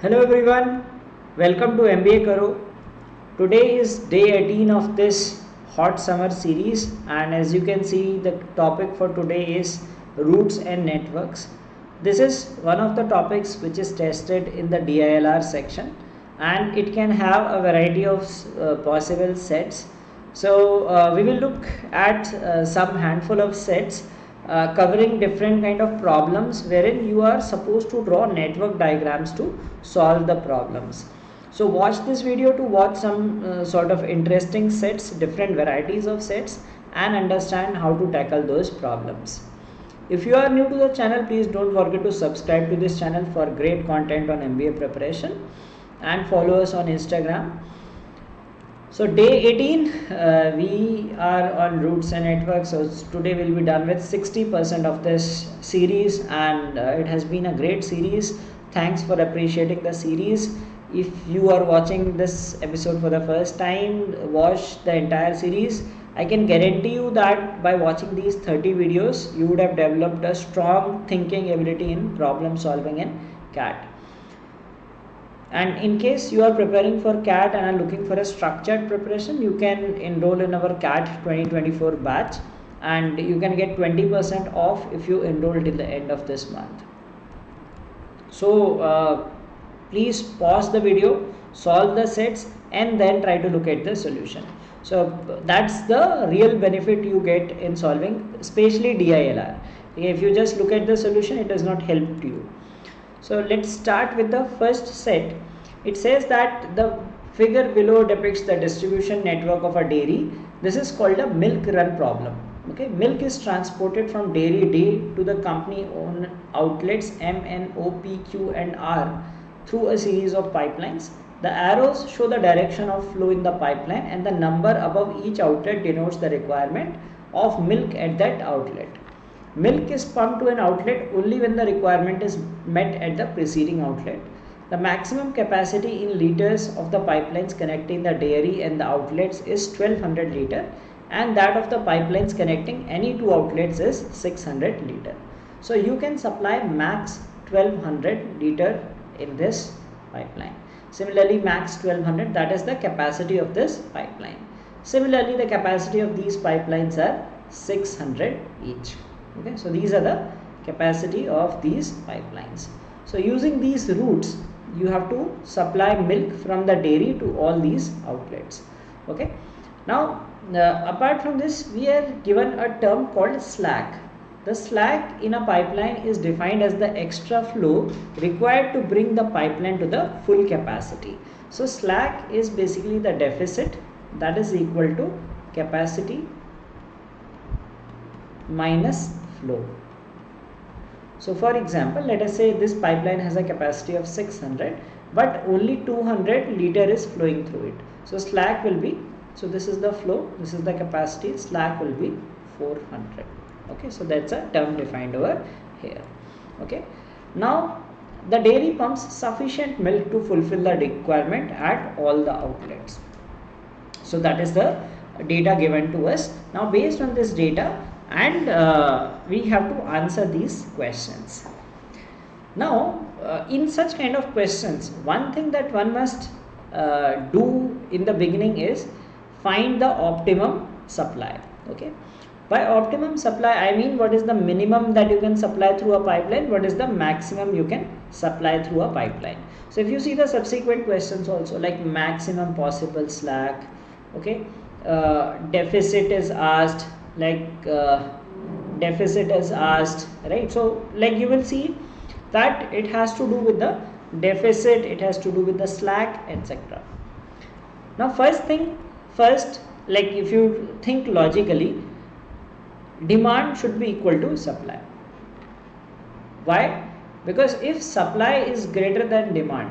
Hello everyone, welcome to MBA Karo. Today is day 18 of this hot summer series, and as you can see, the topic for today is roots and networks. This is one of the topics which is tested in the DILR section, and it can have a variety of possible sets. So we will look at some handful of sets covering different kind of problems wherein you are supposed to draw network diagrams to solve the problems. So watch this video to watch some sort of interesting sets, different varieties of sets, and understand how to tackle those problems. If you are new to the channel, please don't forget to subscribe to this channel for great content on MBA preparation, and follow us on Instagram. So day 18, we are on roots and networks. So today we'll be done with 60% of this series, and it has been a great series. Thanks for appreciating the series. If you are watching this episode for the first time, watch the entire series. I can guarantee you that by watching these 30 videos, you would have developed a strong thinking ability in problem solving in CAT. And in case you are preparing for CAT and are looking for a structured preparation, you can enroll in our CAT 2024 batch, and you can get 20% off if you enroll till the end of this month. So please pause the video, solve the sets, and then try to look at the solution. So that's the real benefit you get in solving, especially DILR. If you just look at the solution, it does not help you. So let's start with the first set. It says that the figure below depicts the distribution network of a dairy. This is called a milk run problem. Okay, milk is transported from dairy D to the company owned outlets M, N, O, P, Q and R through a series of pipelines. The arrows show the direction of flow in the pipeline, and the number above each outlet denotes the requirement of milk at that outlet. Milk is pumped to an outlet only when the requirement is met at the preceding outlet. The maximum capacity in liters of the pipelines connecting the dairy and the outlets is 1200 liter, and that of the pipelines connecting any two outlets is 600 liter. So you can supply max 1200 liter in this pipeline. Similarly, max 1200, that is the capacity of this pipeline. Similarly, the capacity of these pipelines are 600 each. Okay, so these are the capacity of these pipelines. So using these routes, you have to supply milk from the dairy to all these outlets. Okay, now apart from this, we are given a term called slack. The slack in a pipeline is defined as the extra flow required to bring the pipeline to the full capacity. So slack is basically the deficit, that is equal to capacity minus flow. So for example, let us say this pipeline has a capacity of 600, but only 200 liter is flowing through it. So slack will be, so this is the flow, this is the capacity, slack will be 400. Okay, so that's a term defined over here. Okay, now the dairy pumps sufficient milk to fulfill the requirement at all the outlets. So that is the data given to us. Now based on this data, and we have to answer these questions. Now in such kind of questions, one thing that one must do in the beginning is find the optimum supply. Okay, by optimum supply I mean what is the minimum that you can supply through a pipeline, what is the maximum you can supply through a pipeline. So if you see the subsequent questions also, like maximum possible slack, okay, deficit is asked, like deficit is asked, right? So like you will see that it has to do with the deficit, it has to do with the slack, etc. Now first thing first, like if you think logically, demand should be equal to supply. Why? Because if supply is greater than demand,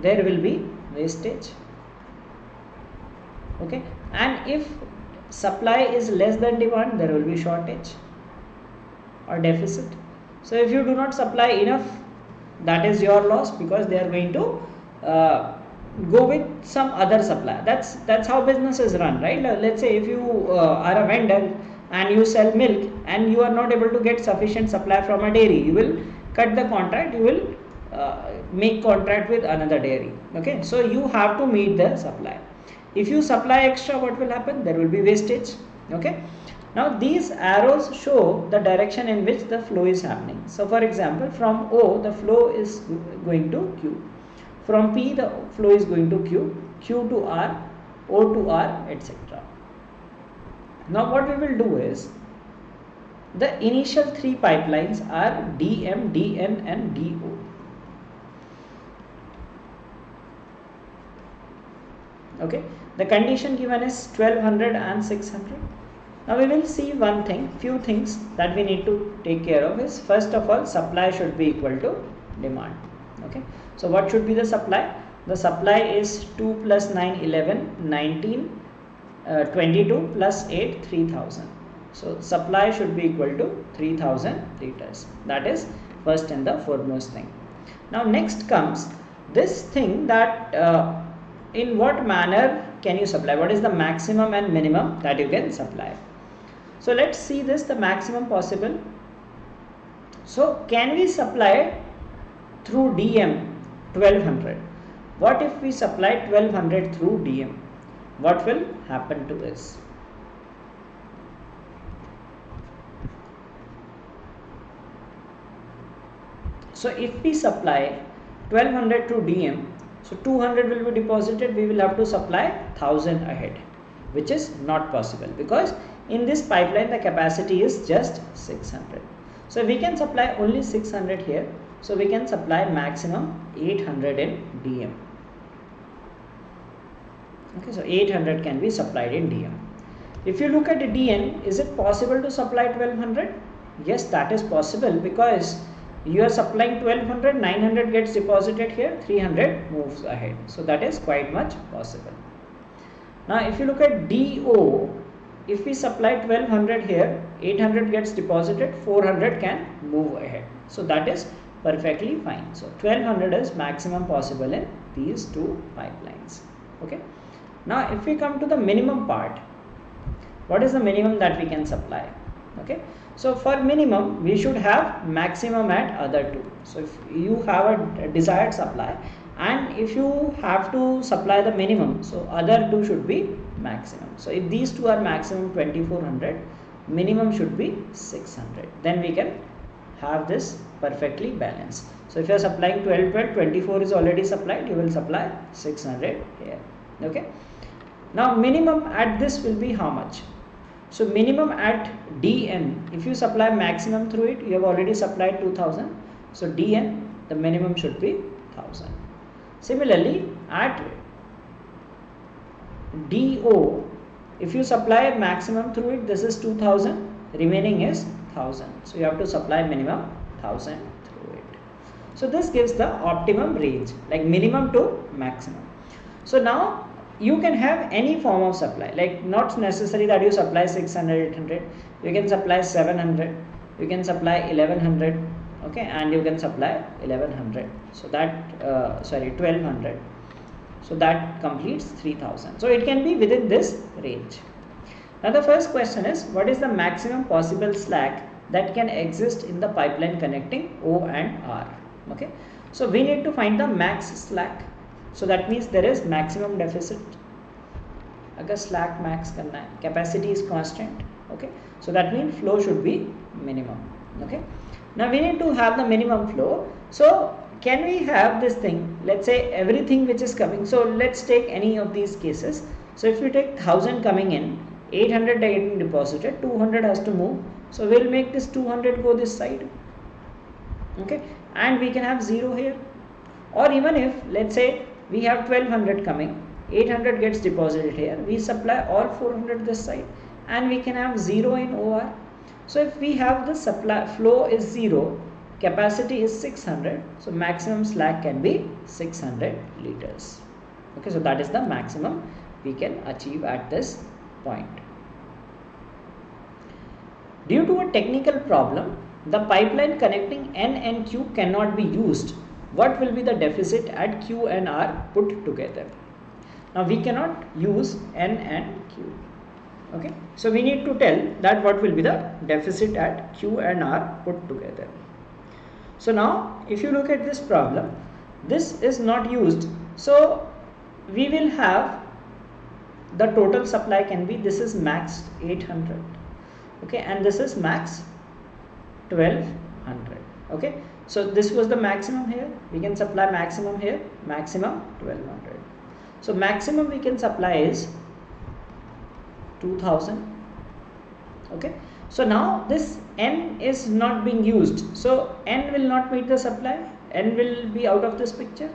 there will be wastage. Okay, and if supply is less than demand, there will be shortage or deficit. So if you do not supply enough, that is your loss, because they are going to go with some other supply. That's how businesses run, right? Let's say if you are a vendor and you sell milk and you are not able to get sufficient supply from a dairy, you will cut the contract, you will make contract with another dairy. Okay, so you have to meet the supply. If you supply extra, what will happen? There will be wastage. Okay, now these arrows show the direction in which the flow is happening. So for example, from O the flow is going to Q, from P the flow is going to Q, Q to R, O to R, etc. Now what we will do is, the initial three pipelines are DM, DN and DO. Okay, the condition given is 1200 and 600. Now we will see one thing, few things that we need to take care of is, first of all, supply should be equal to demand. Okay, so what should be the supply? The supply is 2 plus 9, 11, 19, 22 plus 8, 3000. So supply should be equal to 3000 liters. That is first and the foremost thing. Now next comes this thing that in what manner can you supply? What is the maximum and minimum that you can supply? So let's see this, the maximum possible. So can we supply through DM 1200? What if we supply 1200 through DM? What will happen to this? So if we supply 1200 to DM, so 200 will be deposited, we will have to supply 1000 ahead, which is not possible because in this pipeline the capacity is just 600. So we can supply only 600 here, so we can supply maximum 800 in DM. Okay, so 800 can be supplied in DM. If you look at the DN, is it possible to supply 1200? Yes, that is possible because you are supplying 1200, 900 gets deposited here, 300 moves ahead. So that is quite much possible. Now if you look at DO, if we supply 1200 here, 800 gets deposited, 400 can move ahead. So that is perfectly fine. So 1200 is maximum possible in these two pipelines. Okay. Now if we come to the minimum part, what is the minimum that we can supply? Okay, so for minimum we should have maximum at other two. So if you have a desired supply and if you have to supply the minimum, so other two should be maximum. So if these two are maximum 2400, minimum should be 600, then we can have this perfectly balanced. So if you are supplying 12, 24 is already supplied, you will supply 600 here. Okay, now minimum at this will be how much? So minimum at DN, if you supply maximum through it, you have already supplied 2000. So DN, the minimum should be 1000. Similarly, at DO, if you supply maximum through it, this is 2000, remaining is 1000. So you have to supply minimum 1000 through it. So this gives the optimum range, like minimum to maximum. So now you can have any form of supply, like not necessary that you supply 600, 800, you can supply 700, you can supply 1100, okay, and you can supply 1100. So that 1200. So that completes 3000. So it can be within this range. Now the first question is, what is the maximum possible slack that can exist in the pipeline connecting O and R? Okay, so we need to find the max slack. So that means there is maximum deficit. अगर slack max करना है, capacity is constant. Okay, so that means flow should be minimum. Okay, now we need to have the minimum flow. So can we have this thing? Let's say everything which is coming. So let's take any of these cases. So if you take 1000 coming in, 800 getting deposited, 200 has to move. So we'll make this 200 go this side. Okay, and we can have 0 here. Or even if let's say we have 1200 coming, 800 gets deposited here, we supply all 400 this side and we can have 0 in OR. So if we have the supply flow is 0, capacity is 600, so maximum slack can be 600 liters. Okay, so that is the maximum we can achieve at this point. Due to a technical problem, the pipeline connecting N and Q cannot be used. What will be the deficit at Q and R put together? Now we cannot use N and Q. Okay, so we need to tell that what will be the deficit at Q and R put together. So now if you look at this problem, this is not used, so we will have the total supply can be, this is max 800, okay, and this is max 1200, okay. So this was the maximum here, we can supply maximum here, maximum 1200. So maximum we can supply is 2000, okay. So now this N is not being used, so N will not meet the supply, N will be out of this picture.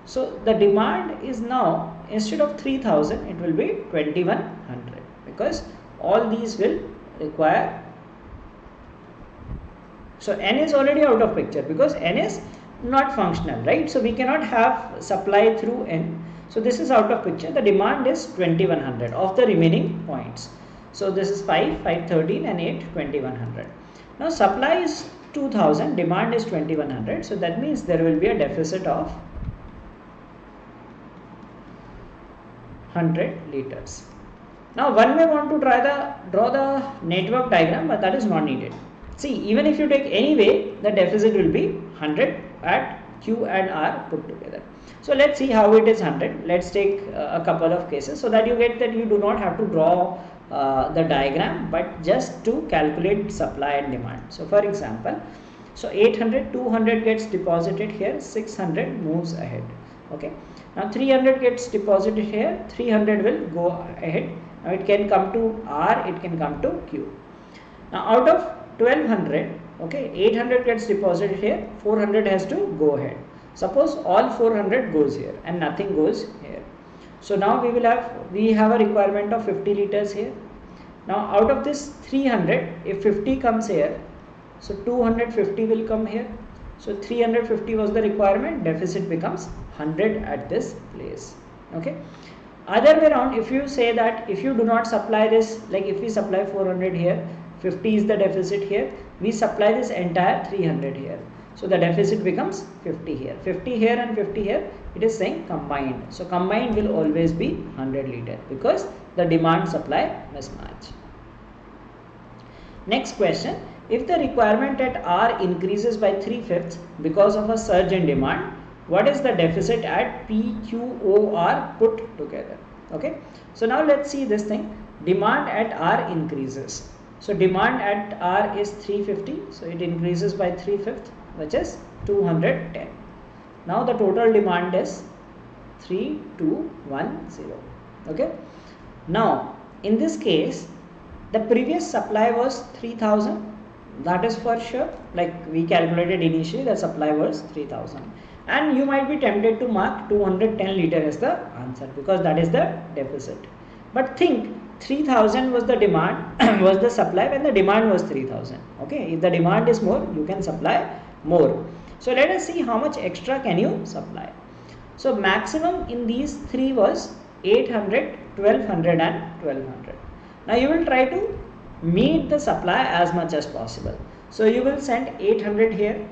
So the demand is now, instead of 3000, it will be 2100, because all these will require. So N is already out of picture because N is not functional, right? So we cannot have supply through N. So this is out of picture. The demand is 2100 of the remaining points. So this is 5, 513 and 8, 2100. Now supply is 2000, demand is 2100. So that means there will be a deficit of 100 liters. Now one may want to draw the network diagram, but that is not needed. See, even if you take any way, the deficit will be 100 at Q and R put together. So let's see how it is 100. Let's take a couple of cases so that you get that you do not have to draw the diagram, but just to calculate supply and demand. So for example, so 800, 200 gets deposited here, 600 moves ahead, okay. Now 300 gets deposited here, 300 will go ahead. Now it can come to R, it can come to Q. Now out of 1200, okay, 800 gets deposited here, 400 has to go ahead. Suppose all 400 goes here and nothing goes here. So now we have a requirement of 50 liters here. Now out of this 300, if 50 comes here, so 250 will come here. So 350 was the requirement, deficit becomes 100 at this place, okay. Other way around, if you say that if you do not supply this, like if we supply 400 here, 50 is the deficit here, we supply this entire 300 here. So the deficit becomes 50 here, 50 here and 50 here, it is saying combined. So combined will always be 100 liter because the demand supply mismatch. Next question, if the requirement at R increases by 3/5 because of a surge in demand, what is the deficit at P, Q, O, R put together, okay. So now let's see this thing, demand at R increases. So demand at R is 350, so it increases by 3/5, which is 210. Now the total demand is 3210, okay. Now in this case, the previous supply was 3000, that is for sure, like we calculated initially, the supply was 3000, and you might be tempted to mark 210 liter as the answer because that is the deficit. But think 3000 was the demand was the supply when the demand was 3000, okay. If the demand is more, you can supply more. So let us see how much extra can you supply. So maximum in these three was 800, 1200 and 1200. Now you will try to meet the supply as much as possible. So you will send 800 here,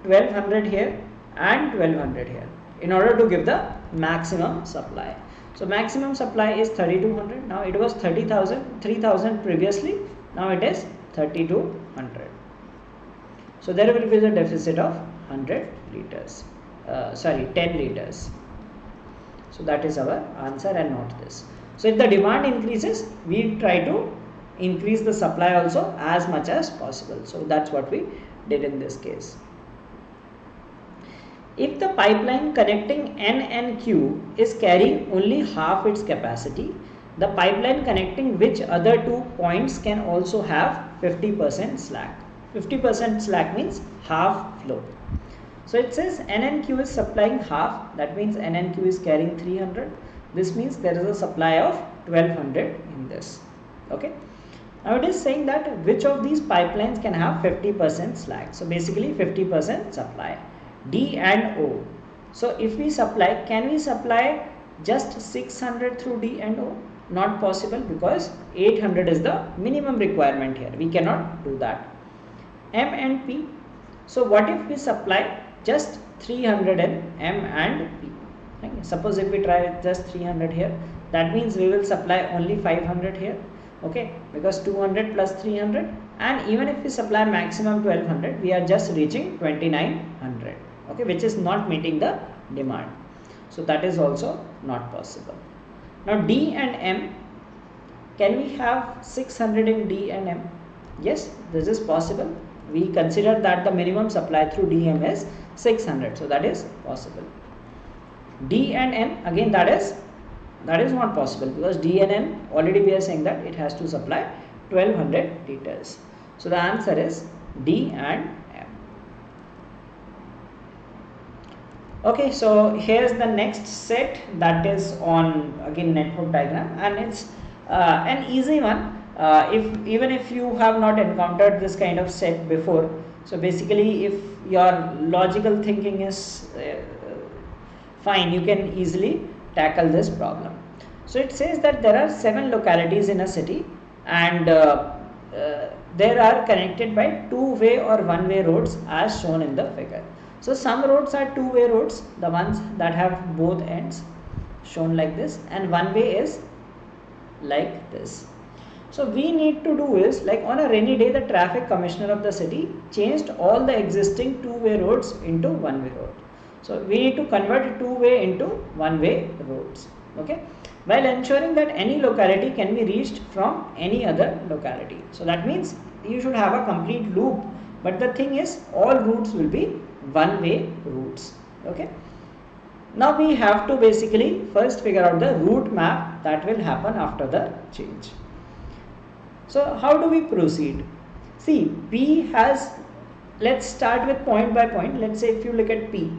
1200 here and 1200 here in order to give the maximum supply. So maximum supply is 3200. Now it was 3000 previously, now it is 3200. So there will be the deficit of 100 liters, 10 liters. So that is our answer and not this. So if the demand increases, we try to increase the supply also as much as possible. So that's what we did in this case. If the pipeline connecting N and Q is carrying only half its capacity, the pipeline connecting which other 2 points can also have 50% slack. 50% slack means half flow. So it says N and Q is supplying half, that means N and Q is carrying 300. This means there is a supply of 1200 in this, okay. Now it is saying that which of these pipelines can have 50% slack. So basically 50% supply, D and O. So if we supply, can we supply just 600 through D and O? Not possible because 800 is the minimum requirement here. We cannot do that. M and P. So what if we supply just 300 in M and P? Okay. Suppose if we try just 300 here, that means we will supply only 500 here. okay, because 200 plus 300, and even if we supply maximum 1200, we are just reaching 2900, okay, which is not meeting the demand. So that is also not possible. Now D and M, can we have 600 in D and M? Yes, this is possible. We consider that the minimum supply through DM is 600, so that is possible. D and N, again that is not possible, because D and N already we are saying that it has to supply 1200 liters. So the answer is D and M. Okay, so here's the next set, that is on again network diagram, and it's an easy one. Even if you have not encountered this kind of set before, so basically if your logical thinking is fine, you can easily tackle this problem. So it says that there are 7 localities in a city, and they are connected by two-way or one-way roads as shown in the figure. So some roads are two-way roads, the ones that have both ends shown like this, and one way is like this. So we need to do is, like on a rainy day, the traffic commissioner of the city changed all the existing two-way roads into one-way road. So we need to convert two-way into one-way roads, okay, while ensuring that any locality can be reached from any other locality. So that means you should have a complete loop, but the thing is all routes will be one-way routes, okay. Now we have to basically first figure out the route map that will happen after the change. So how do we proceed? See, P has, let's start with point by point. Let's say if you look at P,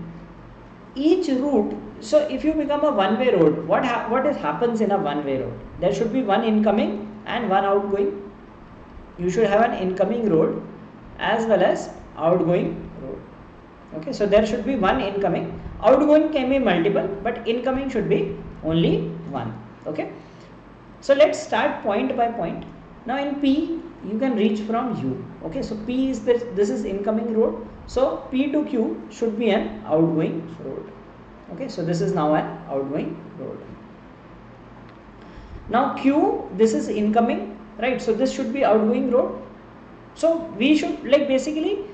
each route, so if you become a one-way road, what happens in a one-way road? There should be one incoming and one outgoing. You should have an incoming road as well as outgoing road, okay. So there should be one incoming, outgoing can be multiple, but incoming should be only one, okay. So let's start point by point. Now in P, you can reach from U, okay. So P is this is incoming road, so P to Q should be an outgoing road, okay. So this is now an outgoing road. Now Q, this is incoming, right? So this should be outgoing road. So we should, like, basically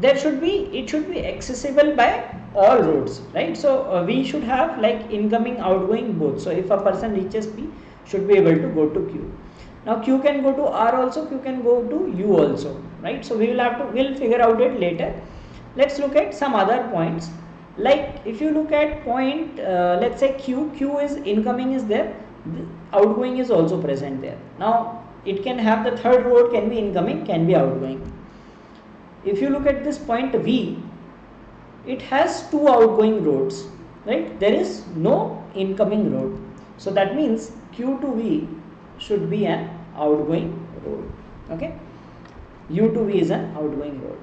it should be accessible by all roads, right? So we should have like incoming, outgoing both. So if a person reaches P, should be able to go to Q. Now Q can go to R also, Q can go to U also, right? So we'll figure out it later. Let's look at some other points. Like if you look at point, let's say Q is incoming is there, outgoing is also present there. Now it can have the third road can be incoming, can be outgoing. If you look at this point V, it has two outgoing roads, right? There is no incoming road. So that means Q to V should be an outgoing road, okay. U to V is an outgoing road.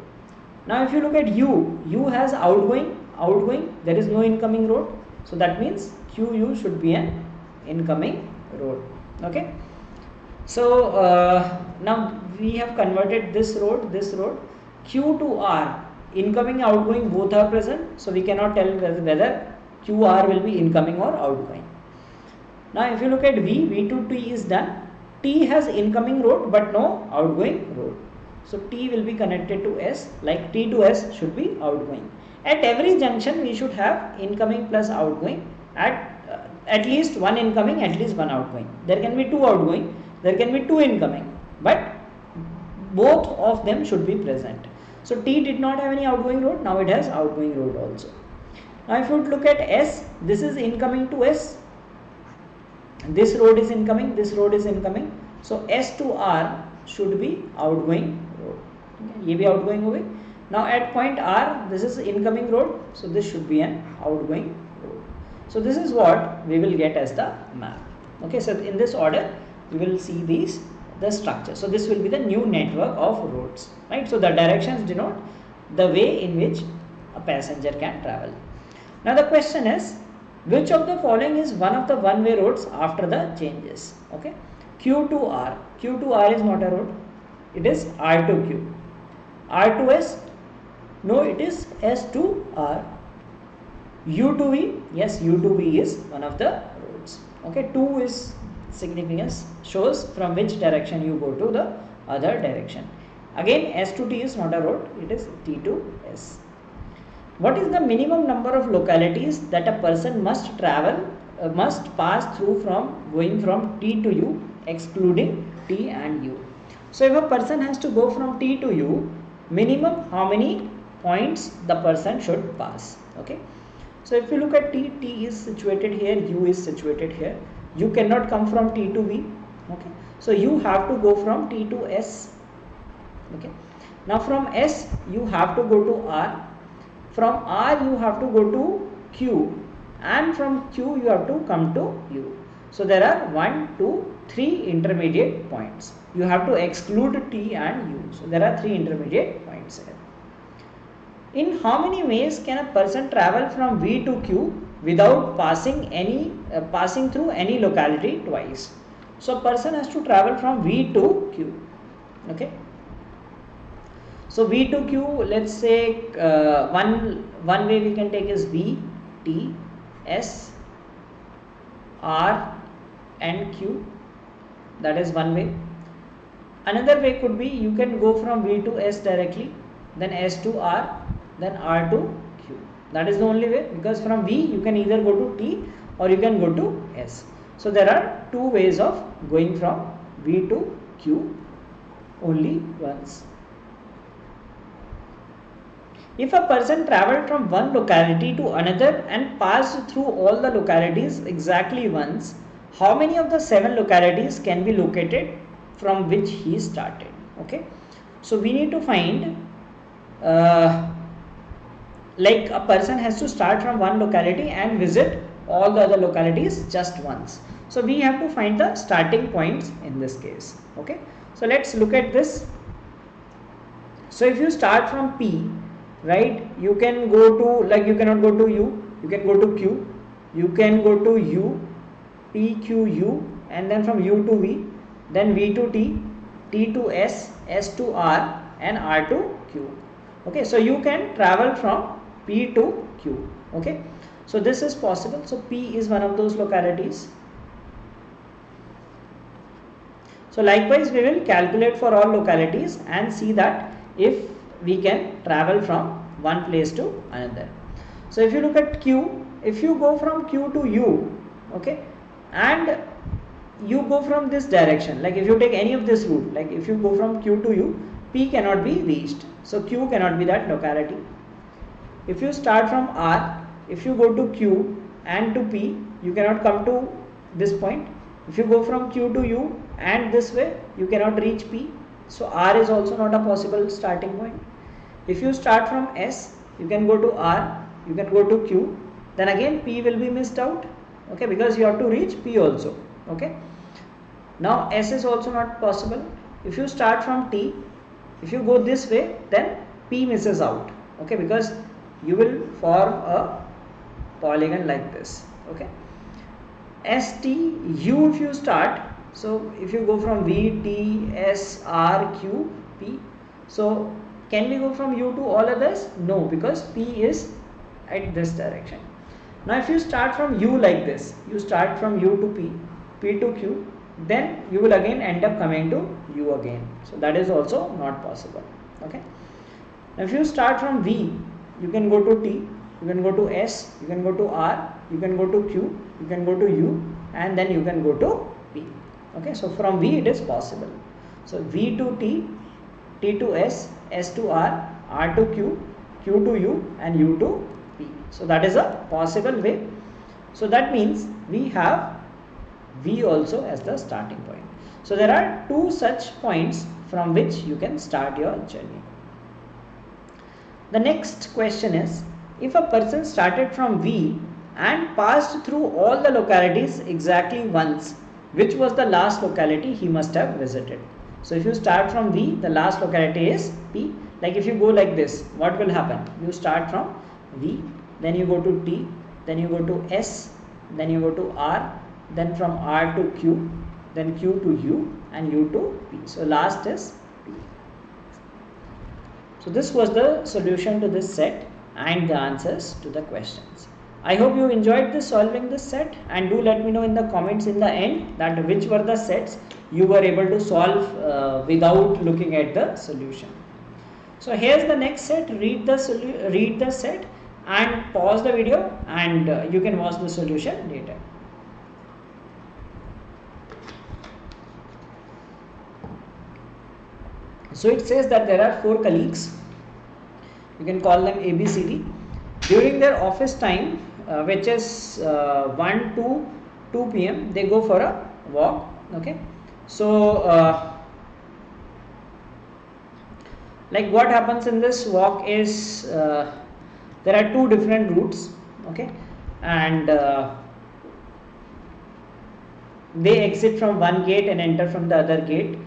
Now if you look at U has outgoing, there is no incoming road. So that means QU should be an incoming road, okay. So now we have converted this road, Q to R, incoming, outgoing both are present. So we cannot tell whether QR will be incoming or outgoing. Now if you look at V to T is done. T has incoming road but no outgoing road. So T will be connected to S, like T to S should be outgoing. At every junction we should have incoming plus outgoing, at least one incoming, at least one outgoing. There can be two outgoing, there can be two incoming, but both of them should be present. So T did not have any outgoing road, now it has outgoing road also. Now if you look at S, this is incoming to S, this road is incoming, this road is incoming. So S to R should be outgoing road. ये भी outgoing हो गई. Now at point R, this is incoming road, so this should be an outgoing road. So this is what we will get as the map. Okay, so in this order we will see the structure. So this will be the new network of roads, right? So the directions denote the way in which a passenger can travel. Now the question is, which of the following is one of the one-way roads after the changes? Okay, Q to R. Q to R is not a road. It is R to Q. R to S? No, it is S to R. U to V? Yes, U to V is one of the roads. Okay, 2 is significance shows from which direction you go to the other direction. Again, S to T is not a road, it is T to S. What is the minimum number of localities that a person must travel, must pass through from going from T to U, excluding T and U? So if a person has to go from T to U, minimum how many points the person should pass? Okay. So if you look at T, T is situated here, U is situated here. You cannot come from T to V. Okay. So you have to go from T to S. Okay. Now from S you have to go to R. From R you have to go to Q, and from Q you have to come to U. So there are 1, 2, 3 intermediate points. You have to exclude T and U. So there are 3 intermediate points here. In how many ways can a person travel from V to Q without passing through any locality twice? So a person has to travel from V to Q. Okay. So V to Q, let's say one way we can take is V, T, S, R and Q. That is one way. Another way could be you can go from V to S directly, then S to R, then R to Q. That is the only way, because from V you can either go to T or you can go to S. So there are 2 ways of going from V to Q only once. If a person travelled from one locality to another and passed through all the localities exactly once, how many of the 7 localities can be located from which he started? Okay, so we need to find like a person has to start from one locality and visit all the other localities just once. So we have to find the starting points in this case. Okay, so let's look at this. So if you start from P, right, you can go to, like, you cannot go to U, you can go to Q, you can go to U, P, Q, U, and then from U to V, then V to T, T to S, S to R, and R to Q. Okay, so you can travel from P to Q. Okay, so this is possible. So P is one of those localities. So likewise we will calculate for all localities and see that if we can travel from one place to another. So if you look at Q, if you go from Q to U, okay, and you go from this direction, like if you take any of this route, like if you go from Q to U, P cannot be reached, so Q cannot be that locality. If you start from R, if you go to Q and to P, you cannot come to this point. If you go from Q to U and this way, you cannot reach P, so R is also not a possible starting point. If you start from S, you can go to R, you can go to Q, then again P will be missed out, okay, because you have to reach P also. Okay, now S is also not possible. If you start from T, if you go this way, then P misses out, okay, because you will form a polygon like this. Okay, S, T, U if you start, so if you go from V, T, S, R, Q, P, so can we go from U to all others? No, because P is at this direction. Now if you start from U like this, you start from U to P, P to Q, then you will again end up coming to U again. So that is also not possible. Okay. Now if you start from V, you can go to T, you can go to S, you can go to R, you can go to Q, you can go to U, and then you can go to P. Okay, so from V it is possible. So V to T, T to S, S to R, R to Q, Q to U, and U to P. So that is a possible way. So that means we have V also as the starting point. So there are 2 such points from which you can start your journey. The next question is, if a person started from V and passed through all the localities exactly once, which was the last locality he must have visited? So if you start from V, the last locality is P. Like if you go like this, what will happen? You start from V, then you go to T, then you go to S, then you go to R, then from R to Q, then Q to U, and U to P. So last is P. So this was the solution to this set and the answers to the questions. I hope you enjoyed this solving this set, and do let me know in the comments in the end that which were the sets you were able to solve without looking at the solution. So here's the next set. Read the set and pause the video, and you can watch the solution later. So it says that there are 4 colleagues, you can call them ABCD. During their office time, which is 1 to 2 p.m., they go for a walk. Okay, so like what happens in this walk is there are 2 different routes. Okay, and they exit from one gate and enter from the other gate.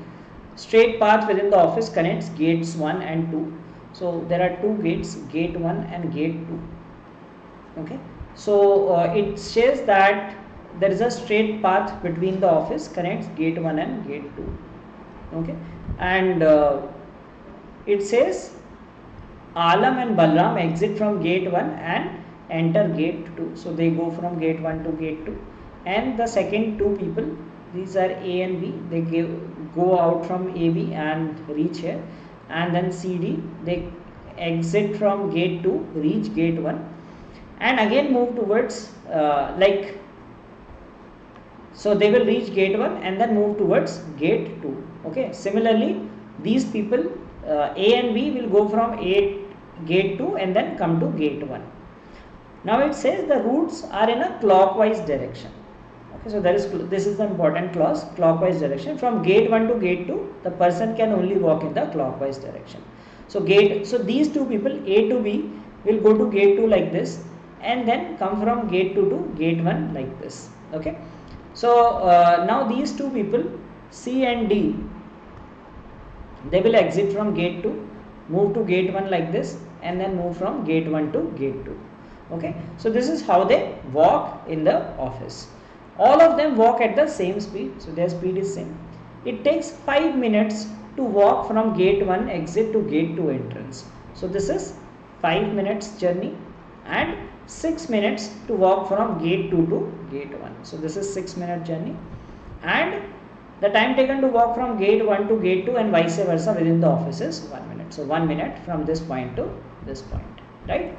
Straight path within the office connects gates 1 and 2. So there are 2 gates, gate 1 and gate 2. Okay, so it says that there is a straight path between the office connects gate 1 and gate 2. Okay, and it says Alam and Balram exit from gate 1 and enter gate 2. So they go from gate 1 to gate 2, and the second 2 people, these are A and B, they go out from AB and reach here, and then CD, they exit from gate 2, reach gate 1, and again move towards so they will reach gate 1 and then move towards gate 2. Okay, similarly these people A and B will go from gate 2 and then come to gate 1. Now it says the routes are in a clockwise direction. Okay, so this is the important clause, clockwise direction. From gate 1 to gate 2, the person can only walk in the clockwise direction. So these 2 people A to B will go to gate 2 like this, and then come from gate 2 to gate 1 like this. Okay, so now these 2 people C and D, they will exit from gate 2, move to gate 1 like this, and then move from gate 1 to gate 2. Okay, so this is how they walk in the office. All of them walk at the same speed, so their speed is same. It takes 5 minutes to walk from gate 1 exit to gate 2 entrance. So this is 5 minutes journey, and 6 minutes to walk from gate 2 to gate 1. So this is 6-minute journey, and the time taken to walk from gate 1 to gate 2 and vice versa within the office is 1 minute. So 1 minute from this point to this point, right?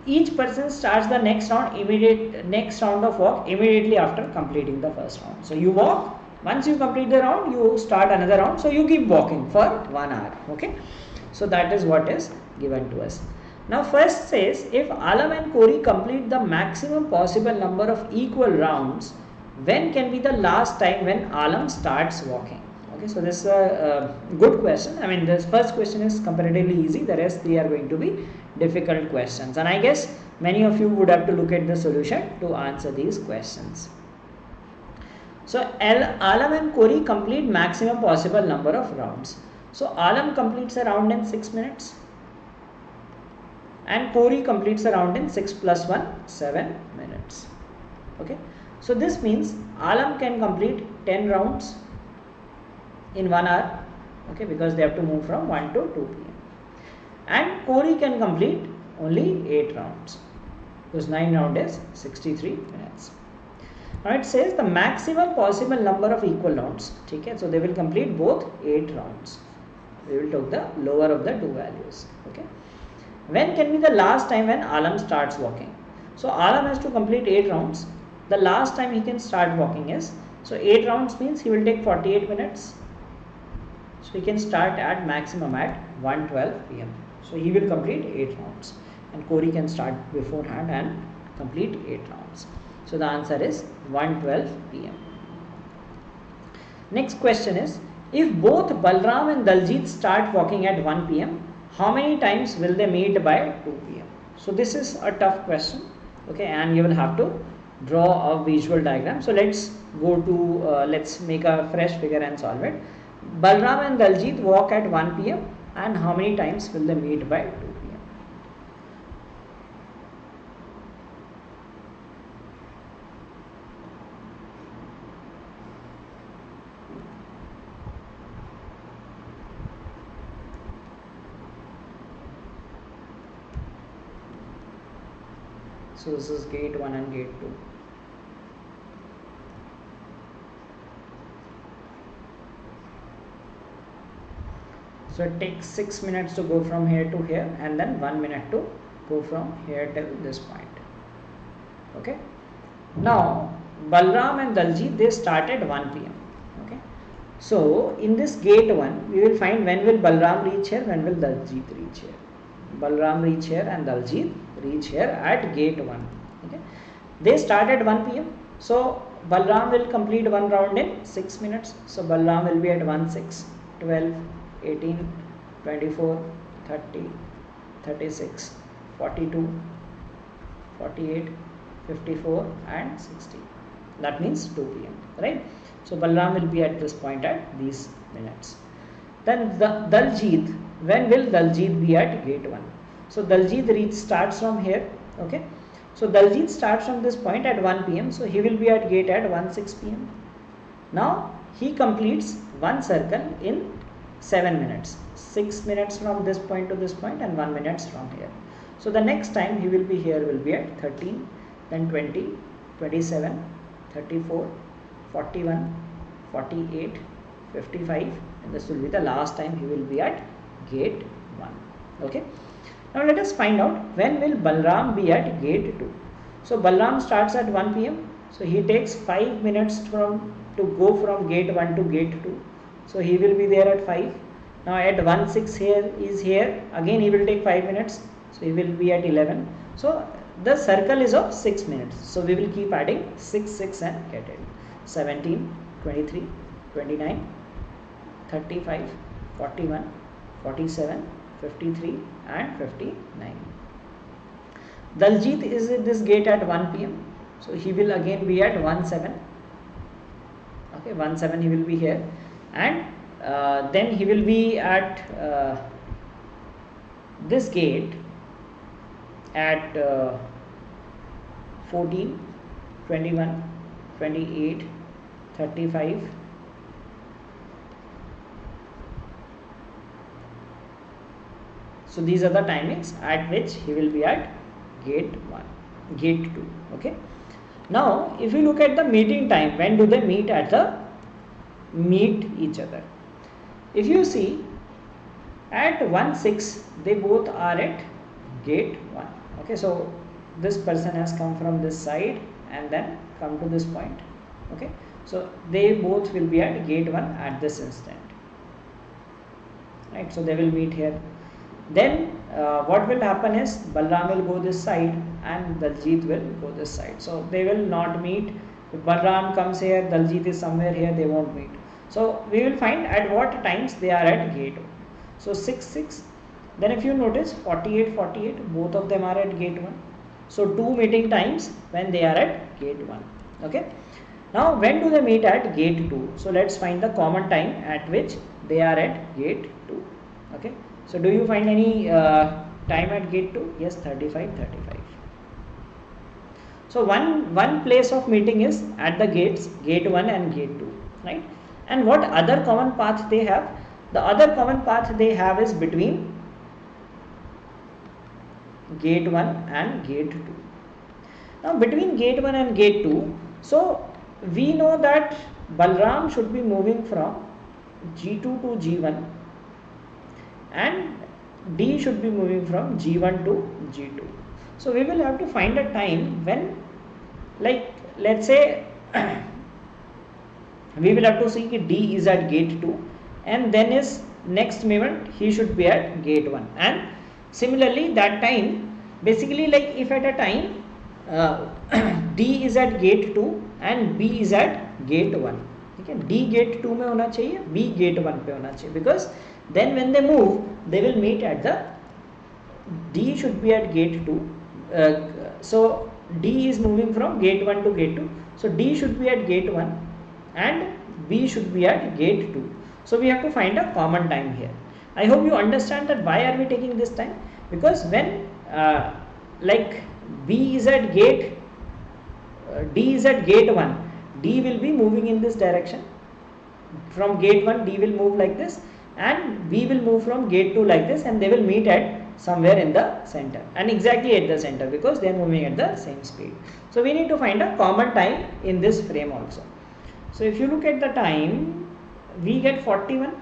Each person starts the next round of walk immediately after completing the first round. So you walk, once you complete the round, you start another round, so you keep walking for 1 hour. Okay, so that is what is given to us. Now first says, if Alam and Corey complete the maximum possible number of equal rounds, when can be the last time when Alam starts walking? Okay, so this is a good question. I mean, this first question is comparatively easy, the rest 3 are going to be difficult questions, and I guess many of you would have to look at the solution to answer these questions. So Alam and Corey complete maximum possible number of rounds. So Alam completes a round in 6 minutes, and Corey completes a round in 6 plus 1, 7 minutes. Okay, so this means Alam can complete 10 rounds in 1 hour. Okay, because they have to move from 1 to 2 p.m. and Corey can complete only 8 rounds, because 9 round is 63 minutes. Now it says the maximum possible number of equal rounds. Okay, so they will complete both 8 rounds. We will take the lower of the 2 values. Okay, when can be the last time when Alam starts walking? So Alam has to complete 8 rounds. The last time he can start walking is, so 8 rounds means he will take 48 minutes. So he can start at maximum at 1:12 p.m. So he will complete 8 rounds, and Corey can start beforehand and complete 8 rounds. So the answer is 1:12 p.m. Next question is, if both Balram and Daljit start walking at 1 p.m., how many times will they meet by 2 p.m.? So this is a tough question. Okay, and you will have to draw a visual diagram. So let's go to let's make a fresh figure and solve it. Balram and Daljit walk at 1 p.m. and how many times will they meet by 2 p.m.? So this is gate 1 and gate 2. So it takes 6 minutes to go from here to here, and then 1 minute to go from here till this point. Okay. Now Balram and Daljit, they start at 1 p.m. Okay. So in this gate 1, we will find when will Balram reach here, when will Daljit reach here. Balram reach here and Daljit reach here at gate 1. Okay. They start at 1 p.m. So Balram will complete one round in 6 minutes. So Balram will be at 1, 6, 12, 18, 24, 30, 36, 42, 48, 54 and 60. That means 2 p.m. right? So Balram will be at this point at these minutes. Then the Daljit, when will Daljit be at gate 1? So Daljit starts from here. Okay. So Daljit starts from this point at 1 p.m. So he will be at gate at 1, 6 p.m. Now he completes one circle in 7 minutes. 6 minutes from this point to this point and 1 minute from here. So the next time he will be here will be at 13, then 20, 27, 34, 41, 48, 55, and this will be the last time he will be at gate 1. Okay. Now let us find out when will Balram be at gate 2. So Balram starts at 1 p.m. So he takes 5 minutes to go from gate 1 to gate 2. So he will be there at 5. Now at 1, 6 here is here. Again he will take 5 minutes. So he will be at 11. So the circle is of 6 minutes. So we will keep adding 6, 6 and get it. 17, 23, 29, 35, 41, 47, 53 and 59. Daljit is at this gate at 1 p.m. So he will again be at 1, 7. Okay, 1, 7 he will be here. And then he will be at this gate at 14, 21, 28, 35, so these are the timings at which he will be at gate 1, gate 2. Okay. Now if you look at the meeting time, when do they meet each other? If you see at 1, 6 they both are at gate 1. Okay, so this person has come from this side and then come to this point. Okay, so they both will be at gate 1 at this instant, right? So they will meet here. Then what will happen is Balram will go this side and Daljit will go this side. So they will not meet. If Balram comes here, Daljit is somewhere here, they won't meet. So we will find at what times they are at gate 1. So 6, 6. Then if you notice 48, 48, both of them are at gate 1. So 2 meeting times when they are at gate 1. Okay. Now when do they meet at gate 2? So let's find the common time at which they are at gate 2. Okay. So do you find any time at gate 2? Yes, 35, 35. So one place of meeting is at the gates, gate 1 and gate 2, right? And what other common path they have? The other common path they have is between gate 1 and gate 2. Now between gate 1 and gate 2, so we know that Balram should be moving from G2 to G1 and D should be moving from G1 to G2. So we will have to find a time when, like, let's say we will have to see that D is at gate 2 and then is next moment he should be at gate 1, and similarly that time, basically, like if at a time D is at gate 2 and B is at gate 1, okay, D gate 2 में होना चाहिए, B gate 1 पे होना चाहिए, because then when they move they will meet at the, D should be at gate 2, so D is moving from gate 1 to gate 2, so D should be at gate 1 and B should be at gate 2. So we have to find a common time here. I hope you understand that why are we taking this time, because when like B is at gate, D is at gate 1, D will be moving in this direction. From gate 1 D will move like this and B will move from gate 2 like this, and they will meet at somewhere in the center and exactly at the center because they are moving at the same speed. So we need to find a common time in this frame also. So if you look at the time, we get 41,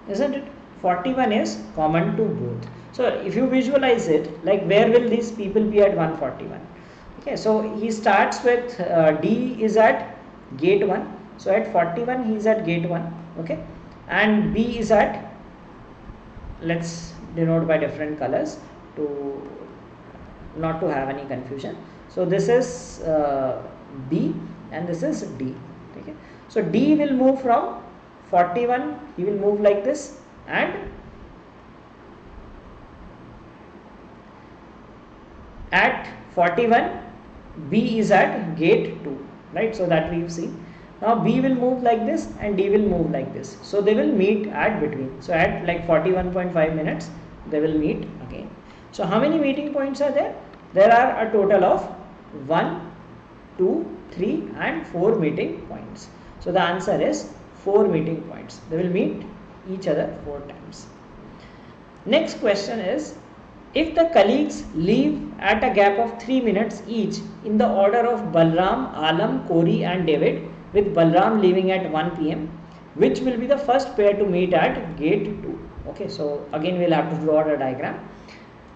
isn't it? 41 is common to both. So if you visualize it, like where will these people be at 141? Okay, so he starts with D is at gate 1. So at 41 he is at gate 1. Okay, and B is at, let's denote by different colors to not to have any confusion. So this is B and this is D. Okay, so D will move from 41, he will move like this, and at 41 B is at gate 2, right? So that we have seen. Now B will move like this and D will move like this. So they will meet at between. So at like 41.5 minutes they will meet again. So how many meeting points are there? There are a total of 1, 2, 3 and 4 meeting points. So the answer is 4 meeting points. They will meet each other 4 times. Next question is, if the colleagues leave at a gap of 3 minutes each in the order of Balram, Alam, Kori and David, with Balram leaving at 1 p.m, which will be the first pair to meet at gate 2? Okay, so again we'll have to draw a diagram.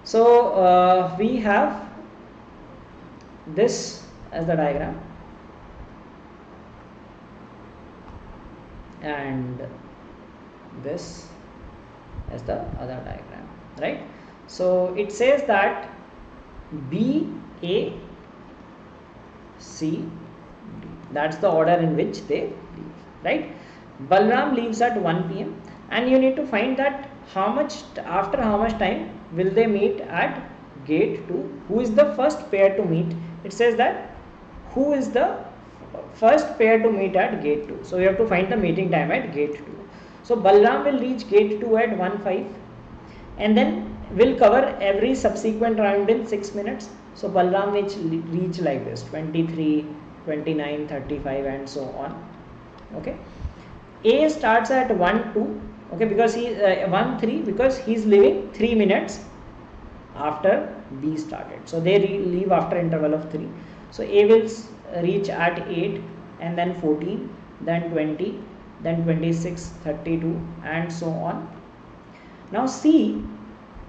So we have this as the diagram and this as the other diagram, right? So it says that B, A, C, D, that's the order in which they leave, right? Balram leaves at 1 p.m. and you need to find that after how much time will they meet at gate 2. Who is the first pair to meet? It says that who is the first pair to meet at gate 2. So you have to find the meeting time at gate 2. So Balram will reach gate 2 at 1:05 and then will cover every subsequent round in 6 minutes. So Balram will reach like this 23, 29, 35 and so on. Okay. A starts at 1:02. Okay, because he 1:03 because he is leaving 3 minutes after B started. So they leave after interval of 3. So A will reach at 8 and then 14, then 20, then 26, 32 and so on. Now C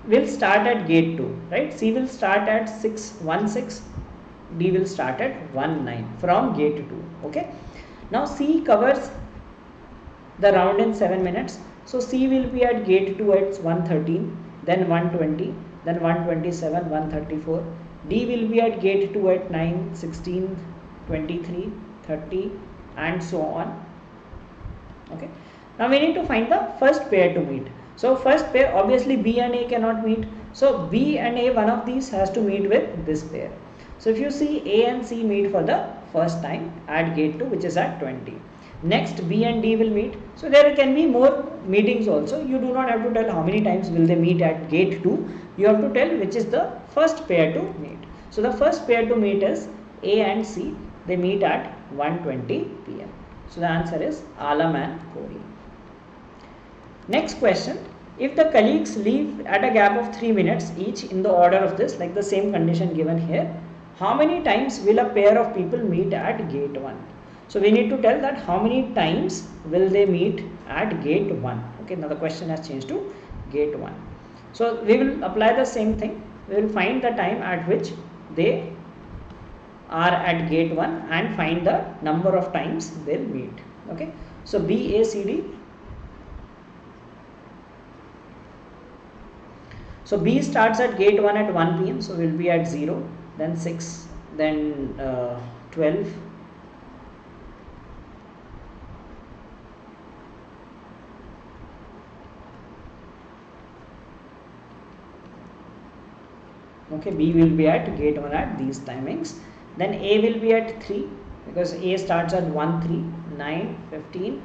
will start at gate 2, right? C will start at 6:16, D will start at 1:09 from gate 2. Okay. Now C covers the round in 7 minutes. So C will be at gate 2 at 1:13, then 1:20, then 1:27, 1:34. D will be at gate 2 at 9, 16, 23, 30 and so on. Okay. Now we need to find the first pair to meet. So first pair, obviously B and A cannot meet. So B and A, one of these has to meet with this pair. So if you see, A and C meet for the first time at gate 2, which is at 20. Next B and D will meet. So there can be more meetings also. You do not have to tell how many times will they meet at gate 2. You have to tell which is the first pair to meet. So the first pair to meet is A and C. They meet at 1:20 p.m. So the answer is Alam and Kori. Next question. If the colleagues leave at a gap of 3 minutes each in the order of this, like the same condition given here, how many times will a pair of people meet at gate 1? So we need to tell that how many times will they meet at gate 1. Okay, now the question has changed to gate 1. So we will apply the same thing. We will find the time at which they are at gate 1 and find the number of times they will meet. Okay, so B, A, C, D. So B starts at gate 1 at 1 p.m. So we will be at 0, then 6, then 12. Okay, B will be at gate 1 at these timings. Then A will be at 3 because A starts at 1, 3, 9, 15,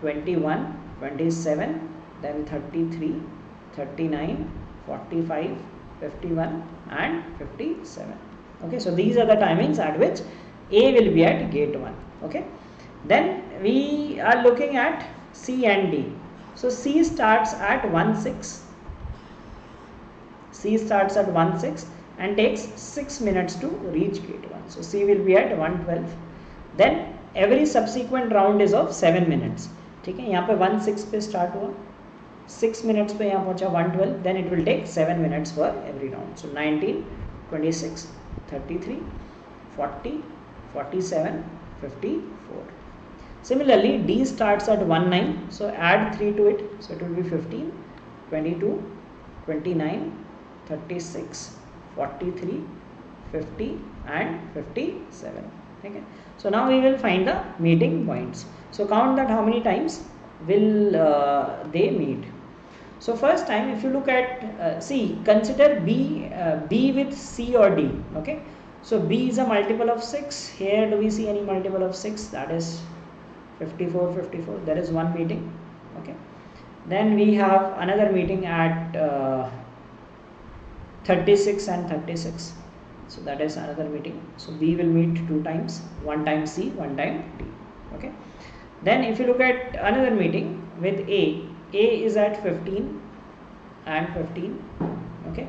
21, 27, then 33, 39, 45, 51 and 57. Okay, so these are the timings at which A will be at gate 1. Okay, then we are looking at C and D. So C starts at 1:06. C starts at 1:06 and takes 6 minutes to reach gate 1. So C will be at 1:12. Then every subsequent round is of 7 minutes. ठीक है, यहाँ पे 1:06 पे start हुआ, 6 minutes पे यहाँ पहुँचा 1:12. Then it will take 7 minutes for every round. So 19, 26, 33, 40, 47, 54. Similarly, D starts at 1:09. So add 3 to it. So it will be 15, 22, 29, 36, 43, 50 and 57. Okay. So now we will find the meeting points. So count that how many times will they meet. So first time, if you look at C, consider B with C or D. Okay. So B is a multiple of 6. Here do we see any multiple of 6? That is 54, 54. There is one meeting. Okay. Then we have another meeting at 36 and 36. So that is another meeting. So B will meet 2 times, one time C, one time D. Okay. Then if you look at another meeting with A is at 15 and 15. Okay.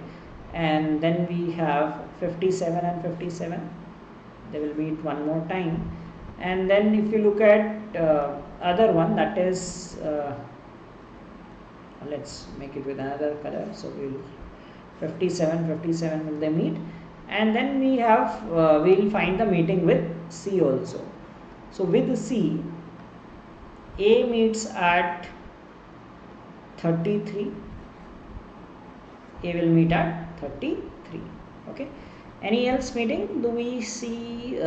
And then we have 57 and 57. They will meet one more time. And then if you look at other one, that is let's make it with another color. So we'll 57 will they meet. And then we have we'll find the meeting with C also. So with C, A meets at 33. A will meet at 33. Okay. Any else meeting? Do we see?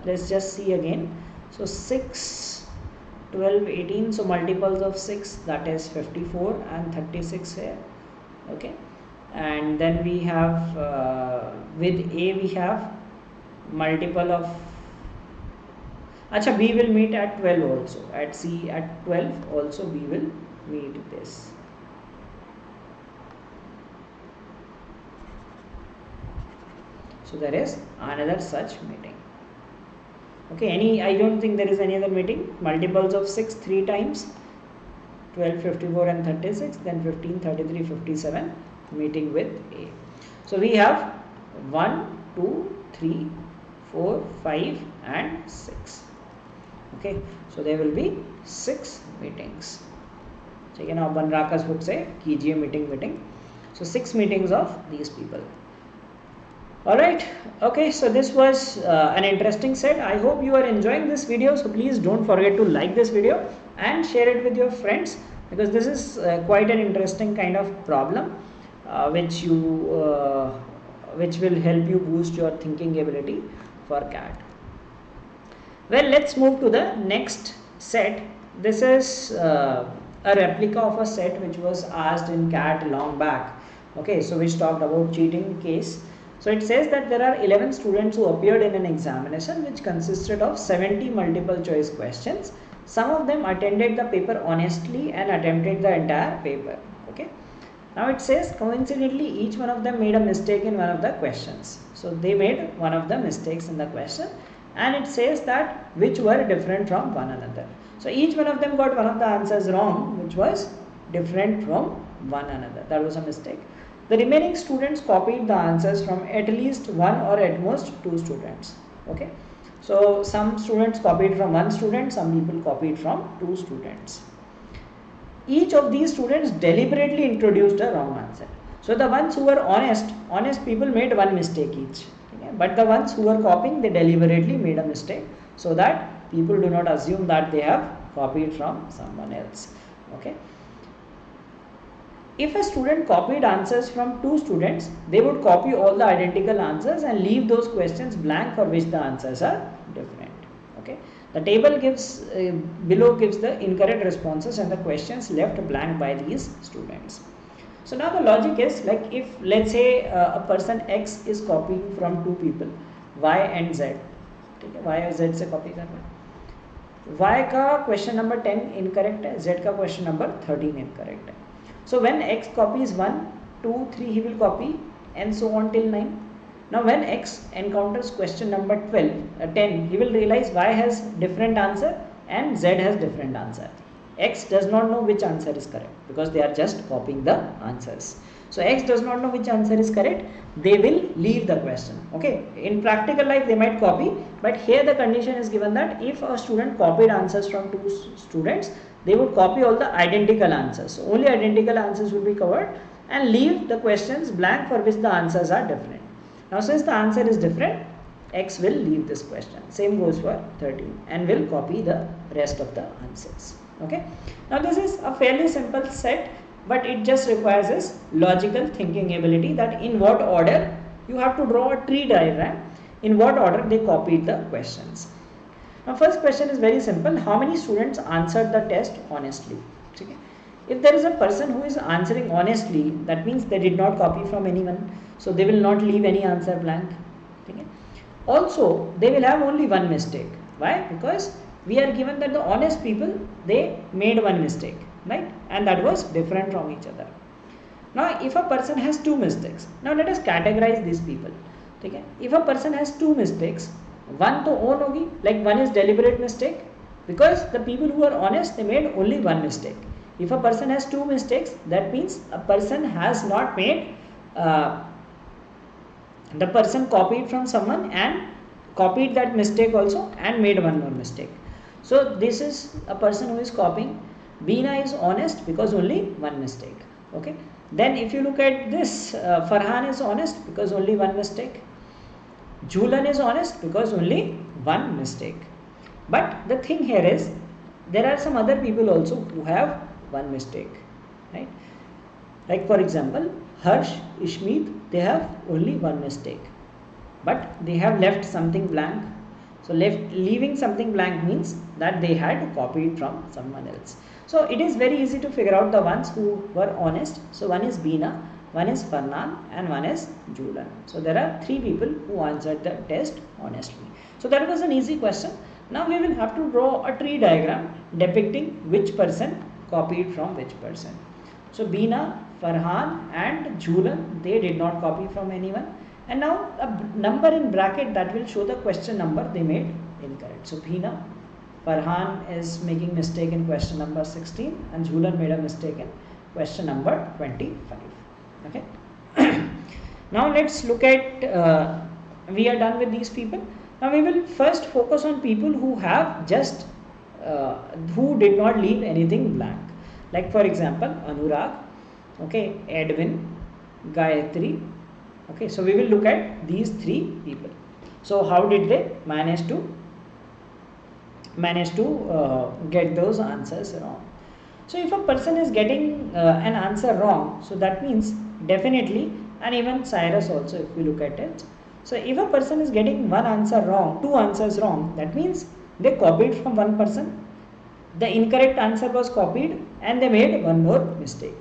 Let's just see again. So 6, 12, 18. So multiples of 6, that is 54 and 36 here. Okay. And then we have with A we have multiple of Acha, B will meet at 12 also. At C at 12 also B will meet this. So there is another such meeting. Okay, I don't think there is any other meeting. Multiples of 6 3 times, 12, 54 and 36, then 15, 33, 57 meeting with A. So we have 1, 2, 3, 4, 5 and 6. Okay, so there will be 6 meetings. So now Banrakas book say कीजिए meeting. So 6 meetings of these people. Alright, okay, so this was an interesting set. I hope you are enjoying this video. So please don't forget to like this video and share it with your friends, because this is quite an interesting kind of problem which will help you boost your thinking ability for CAT. Well, let's move to the next set. This is a replica of a set which was asked in CAT long back. Okay, so which talked about cheating case. So it says that there are 11 students who appeared in an examination which consisted of 70 multiple choice questions. Some of them attended the paper honestly and attempted the entire paper. Okay. Now it says coincidentally each one of them made a mistake in one of the questions. So they made one of the mistakes in the question, and it says that which were different from one another. So each one of them got one of the answers wrong, which was different from one another. That was a mistake. The remaining students copied the answers from at least one or at most 2 students. Okay. So some students copied from 1 student, some people copied from 2 students. Each of these students deliberately introduced a wrong answer. So the ones who were honest people made one mistake each. Okay. But the ones who were copying, they deliberately made a mistake so that people do not assume that they have copied from someone else. Okay. If a student copied answers from 2 students, they would copy all the identical answers and leave those questions blank for which the answers are different. Okay. The table gives below gives the incorrect responses and the questions left blank by these students. So now the logic is like, if let's say a person X is copying from 2 people, Y and Z. Okay. Y और Z से copy कर रहा है. Y का question number 10 incorrect है, Z का question number 13 incorrect है. So when X copies 1, 2, 3, he will copy and so on till 9. Now when X encounters question number 10, he will realize Y has different answer and Z has different answer. X does not know which answer is correct because they are just copying the answers. So X does not know which answer is correct, they will leave the question. Okay, in practical life they might copy, but here the condition is given that if a student copied answers from two students, they would copy all the identical answers. So only identical answers will be covered and leave the questions blank for which the answers are different. Now since the answer is different, X will leave this question. Same goes for 13 and will copy the rest of the answers. Okay. Now this is a fairly simple set, but it just requires this logical thinking ability that in what order you have to draw a tree diagram, in what order they copied the questions. Now first question is very simple. How many students answered the test honestly? Okay. If there is a person who is answering honestly, that means they did not copy from anyone, so they will not leave any answer blank. Okay. Also they will have only one mistake. Why? Because we are given that the honest people, they made one mistake, right? And that was different from each other. Now if a person has two mistakes, now let us categorize these people. Okay. If a person has two mistakes, one to own hogi, like one is deliberate mistake, because the people who are honest, they made only one mistake. If a person has two mistakes, that means a person has not made, the person copied from someone and copied that mistake also and made one more mistake. So this is a person who is copying. Beena is honest because only one mistake. Okay. Then if you look at this, Farhan is honest because only one mistake. Julan is honest because only one mistake. But the thing here is, there are some other people also who have one mistake, right? Like for example, Harsh, Ishmeet, they have only one mistake, but they have left something blank. So leaving something blank means that they had copied from someone else. So it is very easy to figure out the ones who were honest. So one is Beena, one is Farnan and one is Julan. So there are three people who answered the test honestly. So that was an easy question. Now we will have to draw a tree diagram depicting which person copied from which person. So Beena, Farhan and Julan, they did not copy from anyone. And now a number in bracket that will show the question number they made incorrect. So Beena, Farhan is making mistake in question number 16 and Julan made a mistake in question number 25. Okay. Now let's look at, we are done with these people. Now we will first focus on people who have just, who did not leave anything blank. Like for example, Anurag, okay, Edwin, Gayatri. Okay, so we will look at these three people. So how did they manage to get those answers wrong? So if a person is getting an answer wrong, so that means definitely, and even Cyrus also, if we look at it. So if a person is getting one answer wrong, two answers wrong, that means they copied from one person. The incorrect answer was copied and they made one more mistake.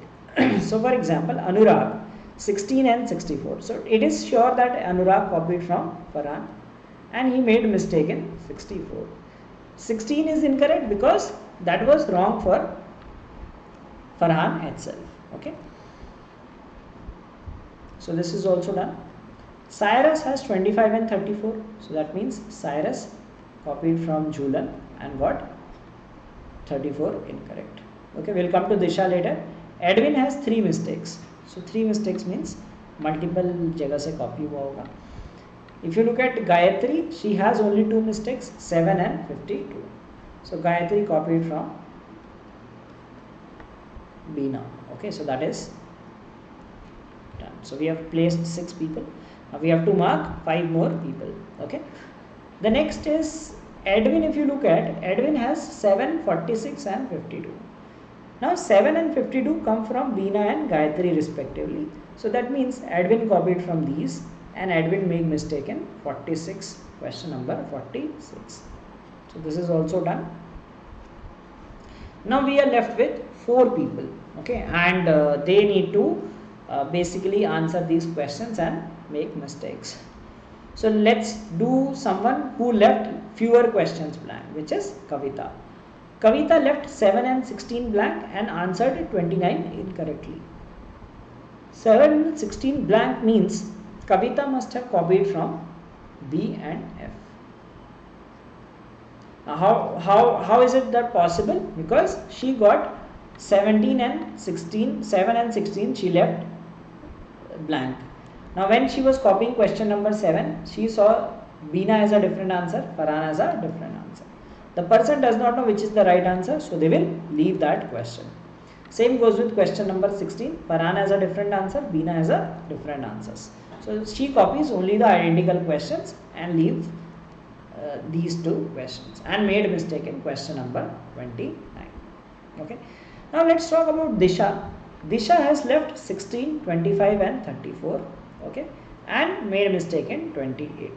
So for example, Anurag, 16 and 64. So it is sure that Anurag copied from Farhan and he made a mistake in 64. 16 is incorrect because that was wrong for Farhan itself. Okay. So this is also done. Cyrus has 25 and 34. So that means Cyrus copied from Julan and got 34 incorrect. Okay, we'll come to Disha later. Edwin has 3 mistakes. So 3 mistakes means multiple jagah se copy hua hoga. If you look at Gayatri, she has only 2 mistakes, 7 and 52. So Gayatri copied from Beena. Okay, so that is done. So we have placed 6 people. Now we have to mark 5 more people. Okay. The next is Edwin. If you look at, Edwin has 7, 46 and 52. Now 7 and 52 come from Beena and Gayatri respectively. So that means Edwin copied from these and Edwin made mistake in 46, question number 46. So this is also done. Now we are left with 4 people. Okay, and they need to basically answer these questions and make mistakes. So let's do someone who left fewer questions blank, which is Kavita. Kavita left 7 and 16 blank and answered 29 incorrectly. 7 and 16 blank means Kavita must have copied from B and F. How is it that possible? Because she got 17 and 16, 7 and 16 she left blank. Now when she was copying question number 7, she saw Beena has a different answer, Farhan has a different answer. The person does not know which is the right answer, so they will leave that question. Same goes with question number 16. Farhan has a different answer, Beena has a different answers. So she copies only the identical questions and leaves these two questions and made a mistake in question number 29. Okay. Now let's talk about Disha. Disha has left 16, 25 and 34. Okay, and made a mistake in 28.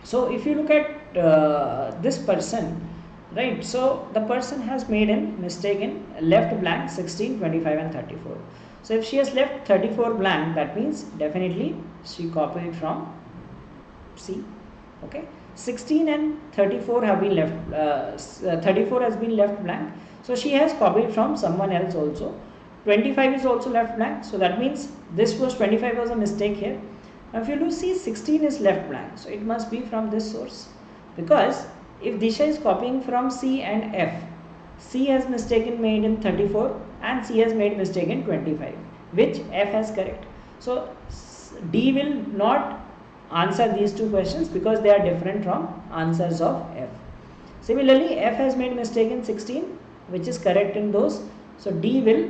So if you look at this person, right, so the person has made a mistake in left blank 16, 25 and 34. So if she has left 34 blank, that means definitely she copied from C. Okay, 16 and 34 have been left, 34 has been left blank, so she has copied from someone else also. 25 is also left blank, so that means this was 25 was a mistake here. Now if you do see 16 is left blank, so it must be from this source, because if Disha is copying from C and F, C has mistaken made in 34 and C has made mistake in 25, which F has correct. So D will not answer these two questions because they are different from answers of F. Similarly, F has made mistake in 16, which is correct in those, so D will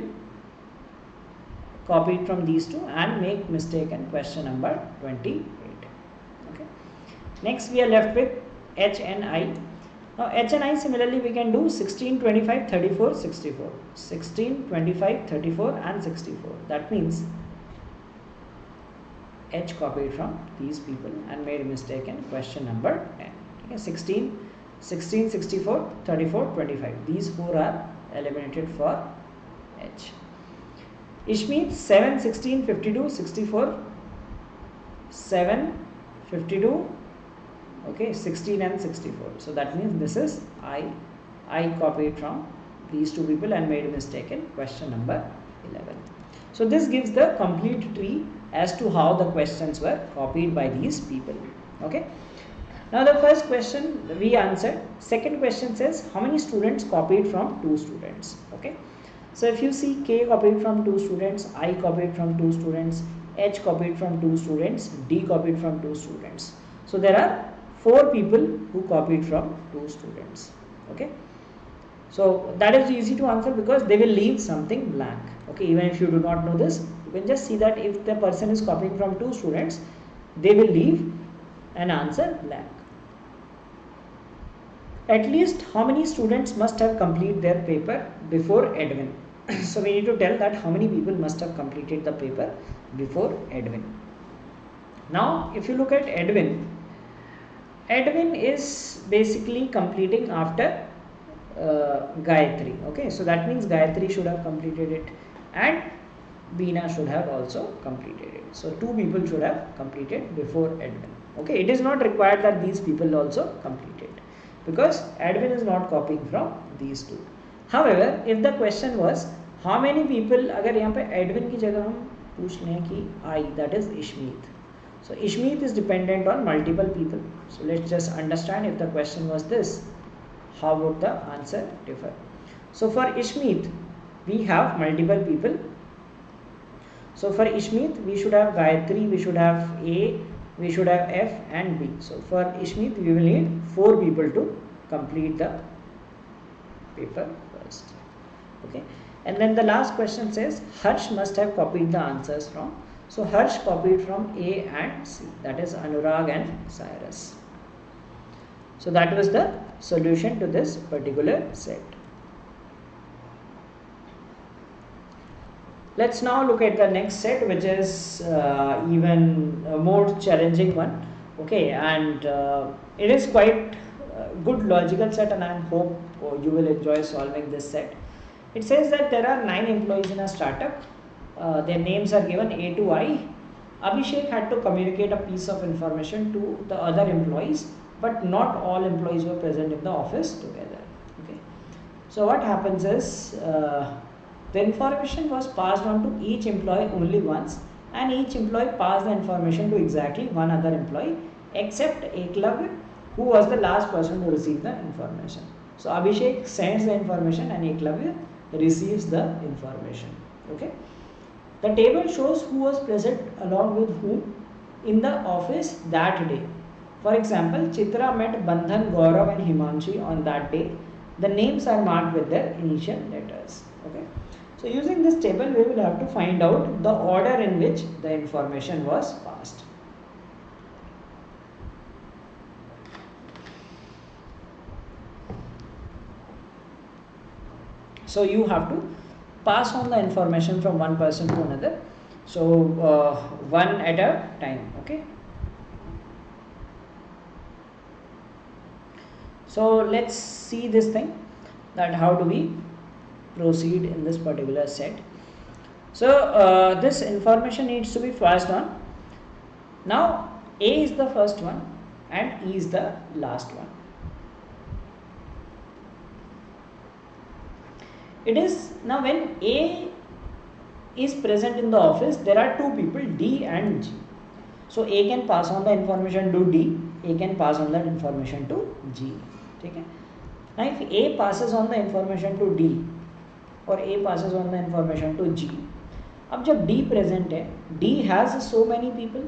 copy it from these two and make mistake in question number 28. Okay. Next we are left with H and I. Now H and I similarly we can do 16, 25, 34, 64. 16, 25, 34 and 64. That means H copied from these people and made a mistake in question number 10. Okay, 16, 16, 64, 34, 25. These four are eliminated for H. Ishmeet 7, 16, 52, 64, 7, 52, okay, 16 and 64. So that means this is I copied from these two people and made a mistake in question number 11. So this gives the complete tree as to how the questions were copied by these people. Okay. Now the first question we answered. Second question says how many students copied from 2 students. Okay. So if you see K copied from 2 students, I copied from 2 students, H copied from 2 students, D copied from 2 students. So there are 4 people who copied from 2 students. Okay. So that is easy to answer because they will leave something blank. Okay, even if you do not know this, you can just see that if the person is copying from 2 students, they will leave an answer blank. At least how many students must have completed their paper before Edwin? So we need to tell that how many people must have completed the paper before Edwin. Now if you look at Edwin, Edwin is basically completing after Gayatri. Okay, so that means Gayatri should have completed it and Beena should have also completed it. So 2 people should have completed before Edwin. Okay, it is not required that these people also completed because Edwin is not copying from these 2. However, if the question was how many people, अगर यहाँ पे Edwin की जगह हम पूछ लें कि I, that is Ishmeet. So Ishmeet is dependent on multiple people. So let's just understand if the question was this, how would the answer differ? So for Ishmeet, we have multiple people. So for Ishmeet, we should have Gayatri, we should have A, we should have F and B. So for Ishmeet, we will need 4 people to complete the paper first. Okay. And then the last question says Harsh must have copied the answers from. So Harsh copied from A and C, that is Anurag and Cyrus. So that was the solution to this particular set. Let's now look at the next set, which is even a more challenging one. Okay, and it is quite good logical set, and I hope you will enjoy solving this set. It says that there are 9 employees in a startup. Their names are given A to I. Abhishek had to communicate a piece of information to the other employees, but not all employees were present in the office together. Okay. So what happens is the information was passed on to each employee only once, and each employee passed the information to exactly one other employee except Eklavya, who was the last person to receive the information. So Abhishek sends the information and Eklavya receives the information. Okay. The table shows who was present along with whom in the office that day. For example, Chitra met Bandhan, Gaurav and Himanshi on that day. The names are marked with their initial letters. Okay. So using this table, we will have to find out the order in which the information was passed. So you have to pass on the information from one person to another. So one at a time. Okay. So let's see this thing, that how do we proceed in this particular set. So this information needs to be passed on. Now A is the first one and E is the last one. It is now when A is present in the office, there are two people, D and G. So A can pass on the information to D, A can pass on that information to G. Okay. Now if A passes on the information to D or A passes on the information to G, अब जब D present है, D has so many people.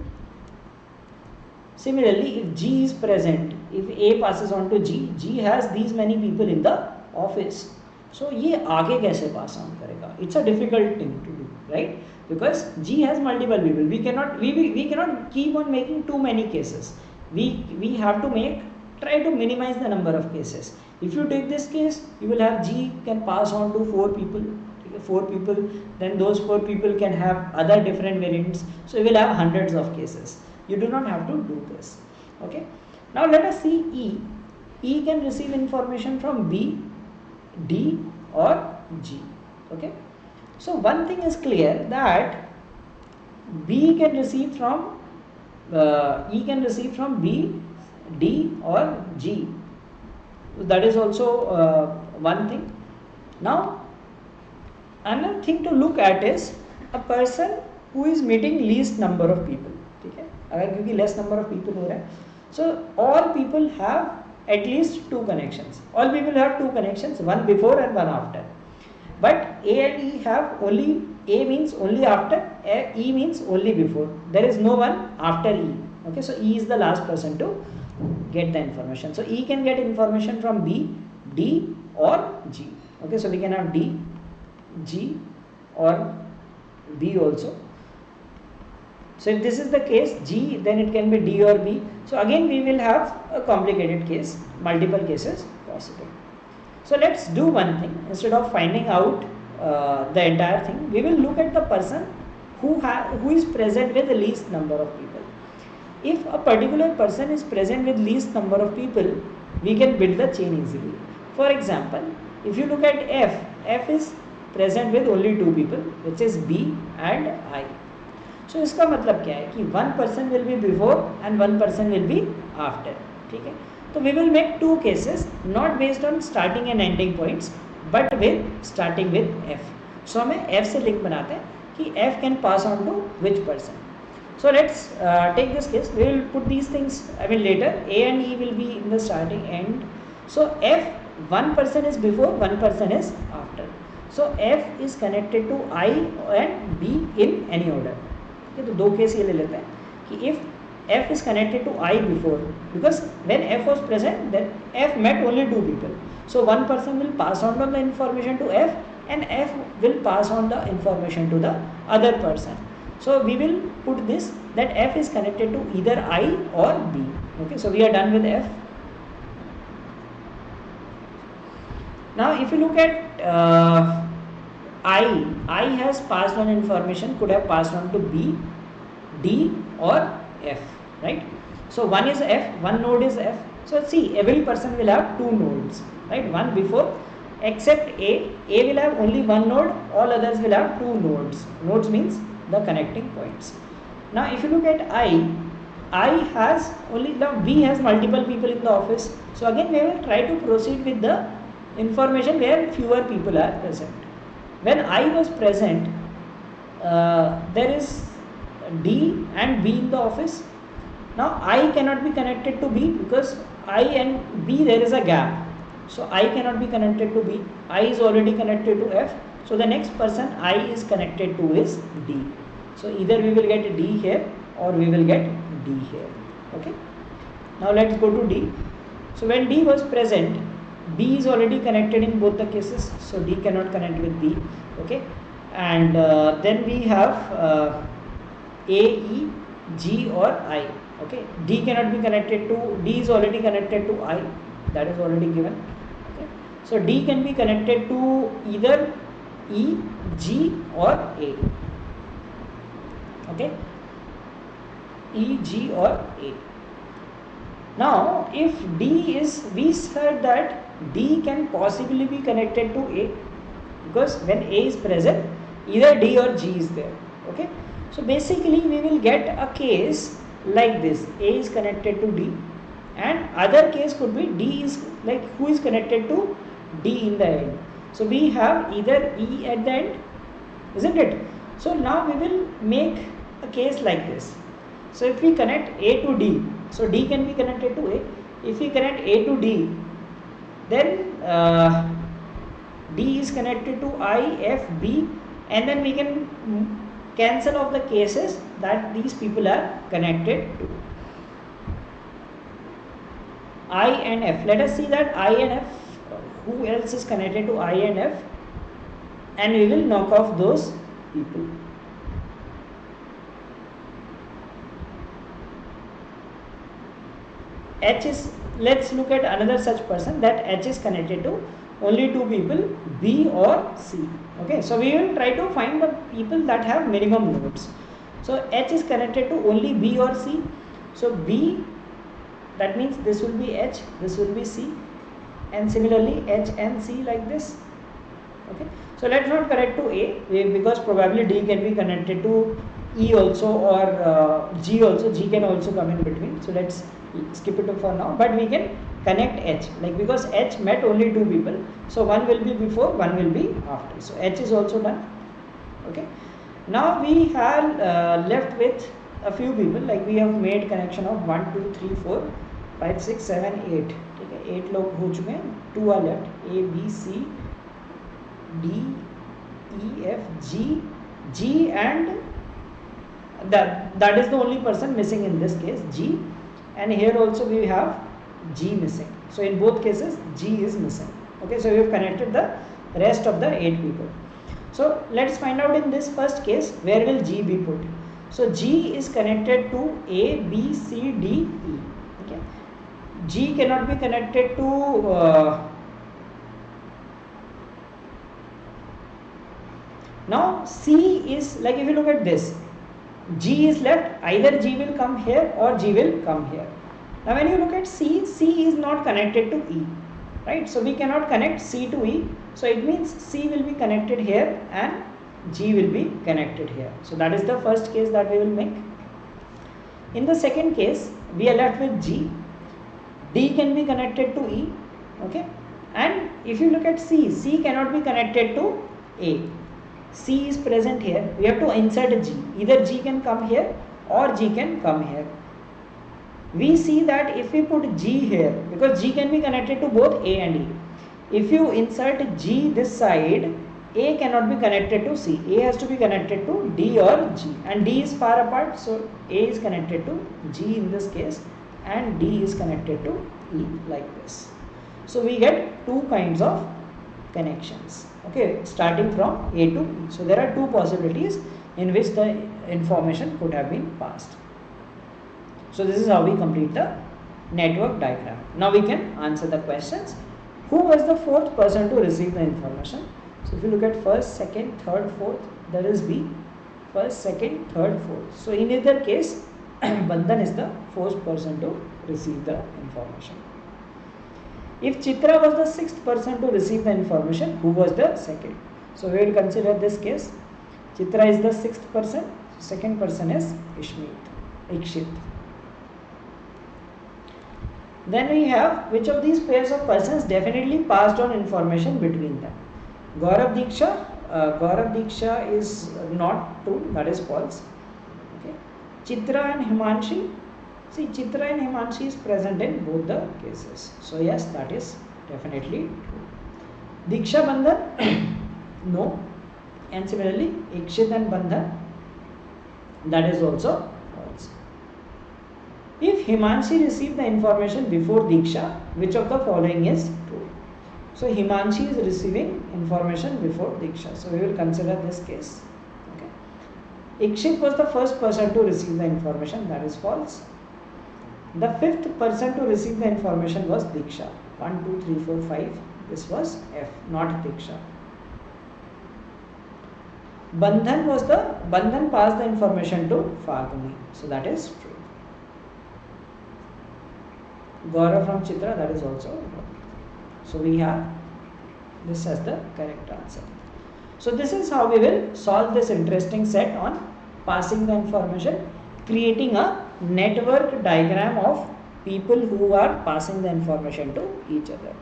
Similarly, if G is present, if A passes on to G, G has these many people in the office. So ये आगे कैसे pass on करेगा? It's a difficult thing to do, right? Because G has multiple people. We cannot keep on making too many cases. We have to try to minimize the number of cases. If you take this case, you will have G can pass on to 4 people. 4 people, then those 4 people can have other different variants. So you will have hundreds of cases. You do not have to do this. Okay. Now let us see E. E can receive information from B, D or G. Okay. So one thing is clear, that B can receive from E can receive from B, D or G. That is also one thing. Now another thing to look at is a person who is meeting least number of people. ठीक है, अगर क्योंकि less number of people हो रहा है, so all people have at least 2 connections. All people have 2 connections, one before and one after. But A and E have only, A means only after, E means only before. There is no one after E. Okay, so E is the last person to get the information. So E can get information from B, D or G. Okay, so we can have D, G or B also. So if this is the case G, then it can be D or B. So again we will have a complicated case, multiple cases possible. So let's do one thing. Instead of finding out the entire thing, we will look at the person who is present with the least number of people. If a particular person is present with least number of people, we can build the chain easily. For example, if you look at F, F is present with only 2 people, which is B and I. So इसका मतलब क्या है कि one person will be before and one person will be after. ठीक है, तो we will make 2 cases, not based on starting and ending points, but with starting with F. So हमें F से लिंक बनाते हैं कि F can pass on to which person. So let's take this case. We will put these things, I mean later, A and E will be in the starting end. So F, one person is before, one person is after. So F is connected to I and B in any order. Okay, तो 2 case ये ले लेते हैं कि if F is connected to I before, because when F was present, then F met only 2 people. So one person will pass on the information to F and F will pass on the information to the other person. So we will put this, that F is connected to either I or B. Okay, so we are done with F. Now if you look at I has passed on information, could have passed on to B, D or F, right? So one is F, one node is F. So see, every person will have 2 nodes, right? One before, except A will have only 1 node, all others will have 2 nodes. Nodes means the connecting points. Now if you look at I has only, now B has multiple people in the office. So again we will try to proceed with the information where fewer people are present. When I was present, there is D and B in the office. Now I cannot be connected to B because I and B there is a gap. So I cannot be connected to B. I is already connected to F. So the next person I is connected to is D. So either we will get D here or we will get D here. Okay. Now let's go to D. So when D was present, B is already connected in both the cases. So D cannot connect with B. Okay. And then we have A, E, G or I. Okay. D cannot be connected to, D is already connected to I. That is already given. Okay. So D can be connected to either E, G or A. Okay. E, G or A. Now if D is, we said that D can possibly be connected to A because when A is present, either D or G is there. Okay. So basically we will get a case like this. A is connected to D, and other case could be D is like who is connected to D in the end. So we have either E at the end, isn't it? So now we will make a case like this. So if we connect A to D, so D can be connected to A. If we connect A to D, then D is connected to I, F, B, and then we can cancel off the cases that these people are connected to. I and F. Let us see that I and F, who else is connected to I and F, and we will knock off those people. H is, let's look at another such person that H is connected to only two people, B or C. Okay, so we will try to find the people that have minimum nodes. So H is connected to only B or C. So B, that means this will be H, this will be C, and similarly H and C like this. Okay, so let's not connect to A because probably D can be connected to E also or G also. G can also come in between. So let's skip it for now, but we can connect H, like because H met only two people, so one will be before, one will be after. So H is also done. Okay, now we have left with a few people, like we have made connection of 1 2 3 4 5 6 7 8. Okay, 8 लोग हो चुके हैं, 2 are left, A, B, C, D, E, F, G, G, and that is the only person missing in this case, G, and here also we have G missing. So in both cases G is missing. Okay, so we have connected the rest of the 8 people. So let's find out in this first case where will G be put. So G is connected to A, B, C, D, E. Okay, G cannot be connected to now C is, like if you look at this, G is left, either G will come here or G will come here. Now when you look at C, C is not connected to E, right? So we cannot connect C to E. So it means C will be connected here and G will be connected here. So that is the first case that we will make. In the second case, we are left with G. D can be connected to E. Okay, and if you look at C, C cannot be connected to A. C is present here, we have to insert G. Either G can come here or G can come here. We see that if we put G here, because G can be connected to both A and E. If you insert G this side, A cannot be connected to C. A has to be connected to D or G, and D is far apart, so A is connected to G in this case and D is connected to E like this. So we get two kinds of connections. Okay, starting from A to E. So there are two possibilities in which the information could have been passed. So this is how we complete the network diagram. Now we can answer the questions. Who was the fourth person to receive the information? So if you look at first, second, third, fourth, there is B. First, second, third, fourth. So in either case, Bandhan is the fourth person to receive the information. If Chitra was the sixth person to receive the information, who was the second? So we will consider this case. Chitra is the sixth person, second person is Ikshit. Then we have which of these pairs of persons definitely passed on information between them. Gaurav Diksha is not true, that is false. Okay. Chitra and Himanshi, See, Chitra and Himanshi is present in both the cases. So yes, that is definitely true. Diksha Bandhan, no. And similarly, Ikshit and Bandhan, that is also false. If Himanshi received the information before Diksha, which of the following is true? So Himanshi is receiving information before Diksha. So we will consider this case. Okay. Ikshit was the first person to receive the information. That is false. The fifth person to receive the information was Diksha. 1, 2, 3, 4, 5. This was F, not Diksha. Bandhan passed the information to Falguni. So that is true. Gaurav from Chitra, that is also wrong. So we have this as the correct answer. So this is how we will solve this interesting set on passing the information, creating a network diagram of people who are passing the information to each other.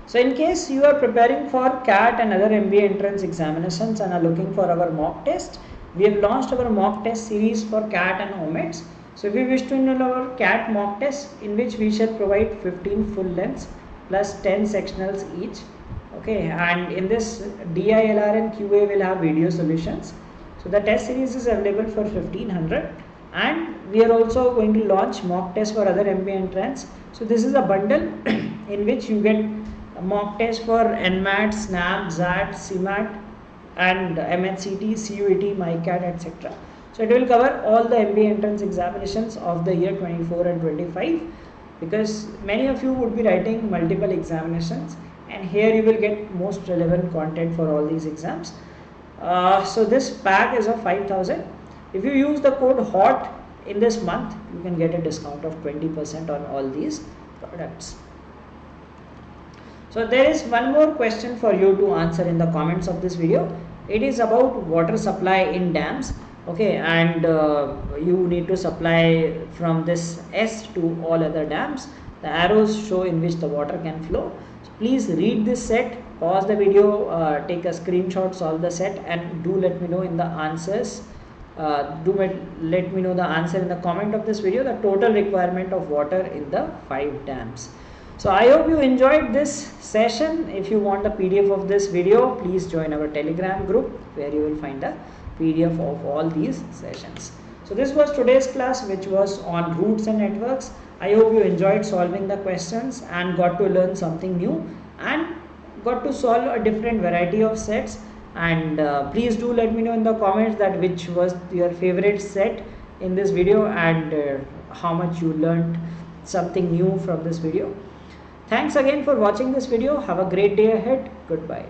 So in case you are preparing for CAT and other MBA entrance examinations and are looking for our mock test, we have launched our mock test series for CAT and OMETs. So if you wish to enroll our CAT mock test, in which we shall provide 15 full lengths plus 10 sectionals each. Okay, and in this DILR and QA will have video solutions. So the test series is available for 1500, and we are also going to launch mock test for other MBA entrance. So this is a bundle in which you get a mock test for NMAT, SNAP, ZAT, CMAT and MHCT, CUET, MyCAT, etc. So it will cover all the MBA entrance examinations of the year 24 and 25, because many of you would be writing multiple examinations, and here you will get most relevant content for all these exams. So this pack is of 5,000. If you use the code HOT in this month, you can get a discount of 20% on all these products. So there is one more question for you to answer in the comments of this video. It is about water supply in dams. Okay, and you need to supply from this S to all other dams. The arrows show in which the water can flow. So please read this set, pause the video, take a screenshot, solve the set, and do let me know in the answers. Let me know the answer in the comment of this video, the total requirement of water in the 5 dams. So I hope you enjoyed this session. If you want a PDF of this video, please join our Telegram group, where you will find a PDF of all these sessions. So this was today's class, which was on roots and networks. I hope you enjoyed solving the questions and got to learn something new and got to solve a different variety of sets. And please do let me know in the comments that which was your favorite set in this video, and how much you learned something new from this video. Thanks again for watching this video. Have a great day ahead. Goodbye.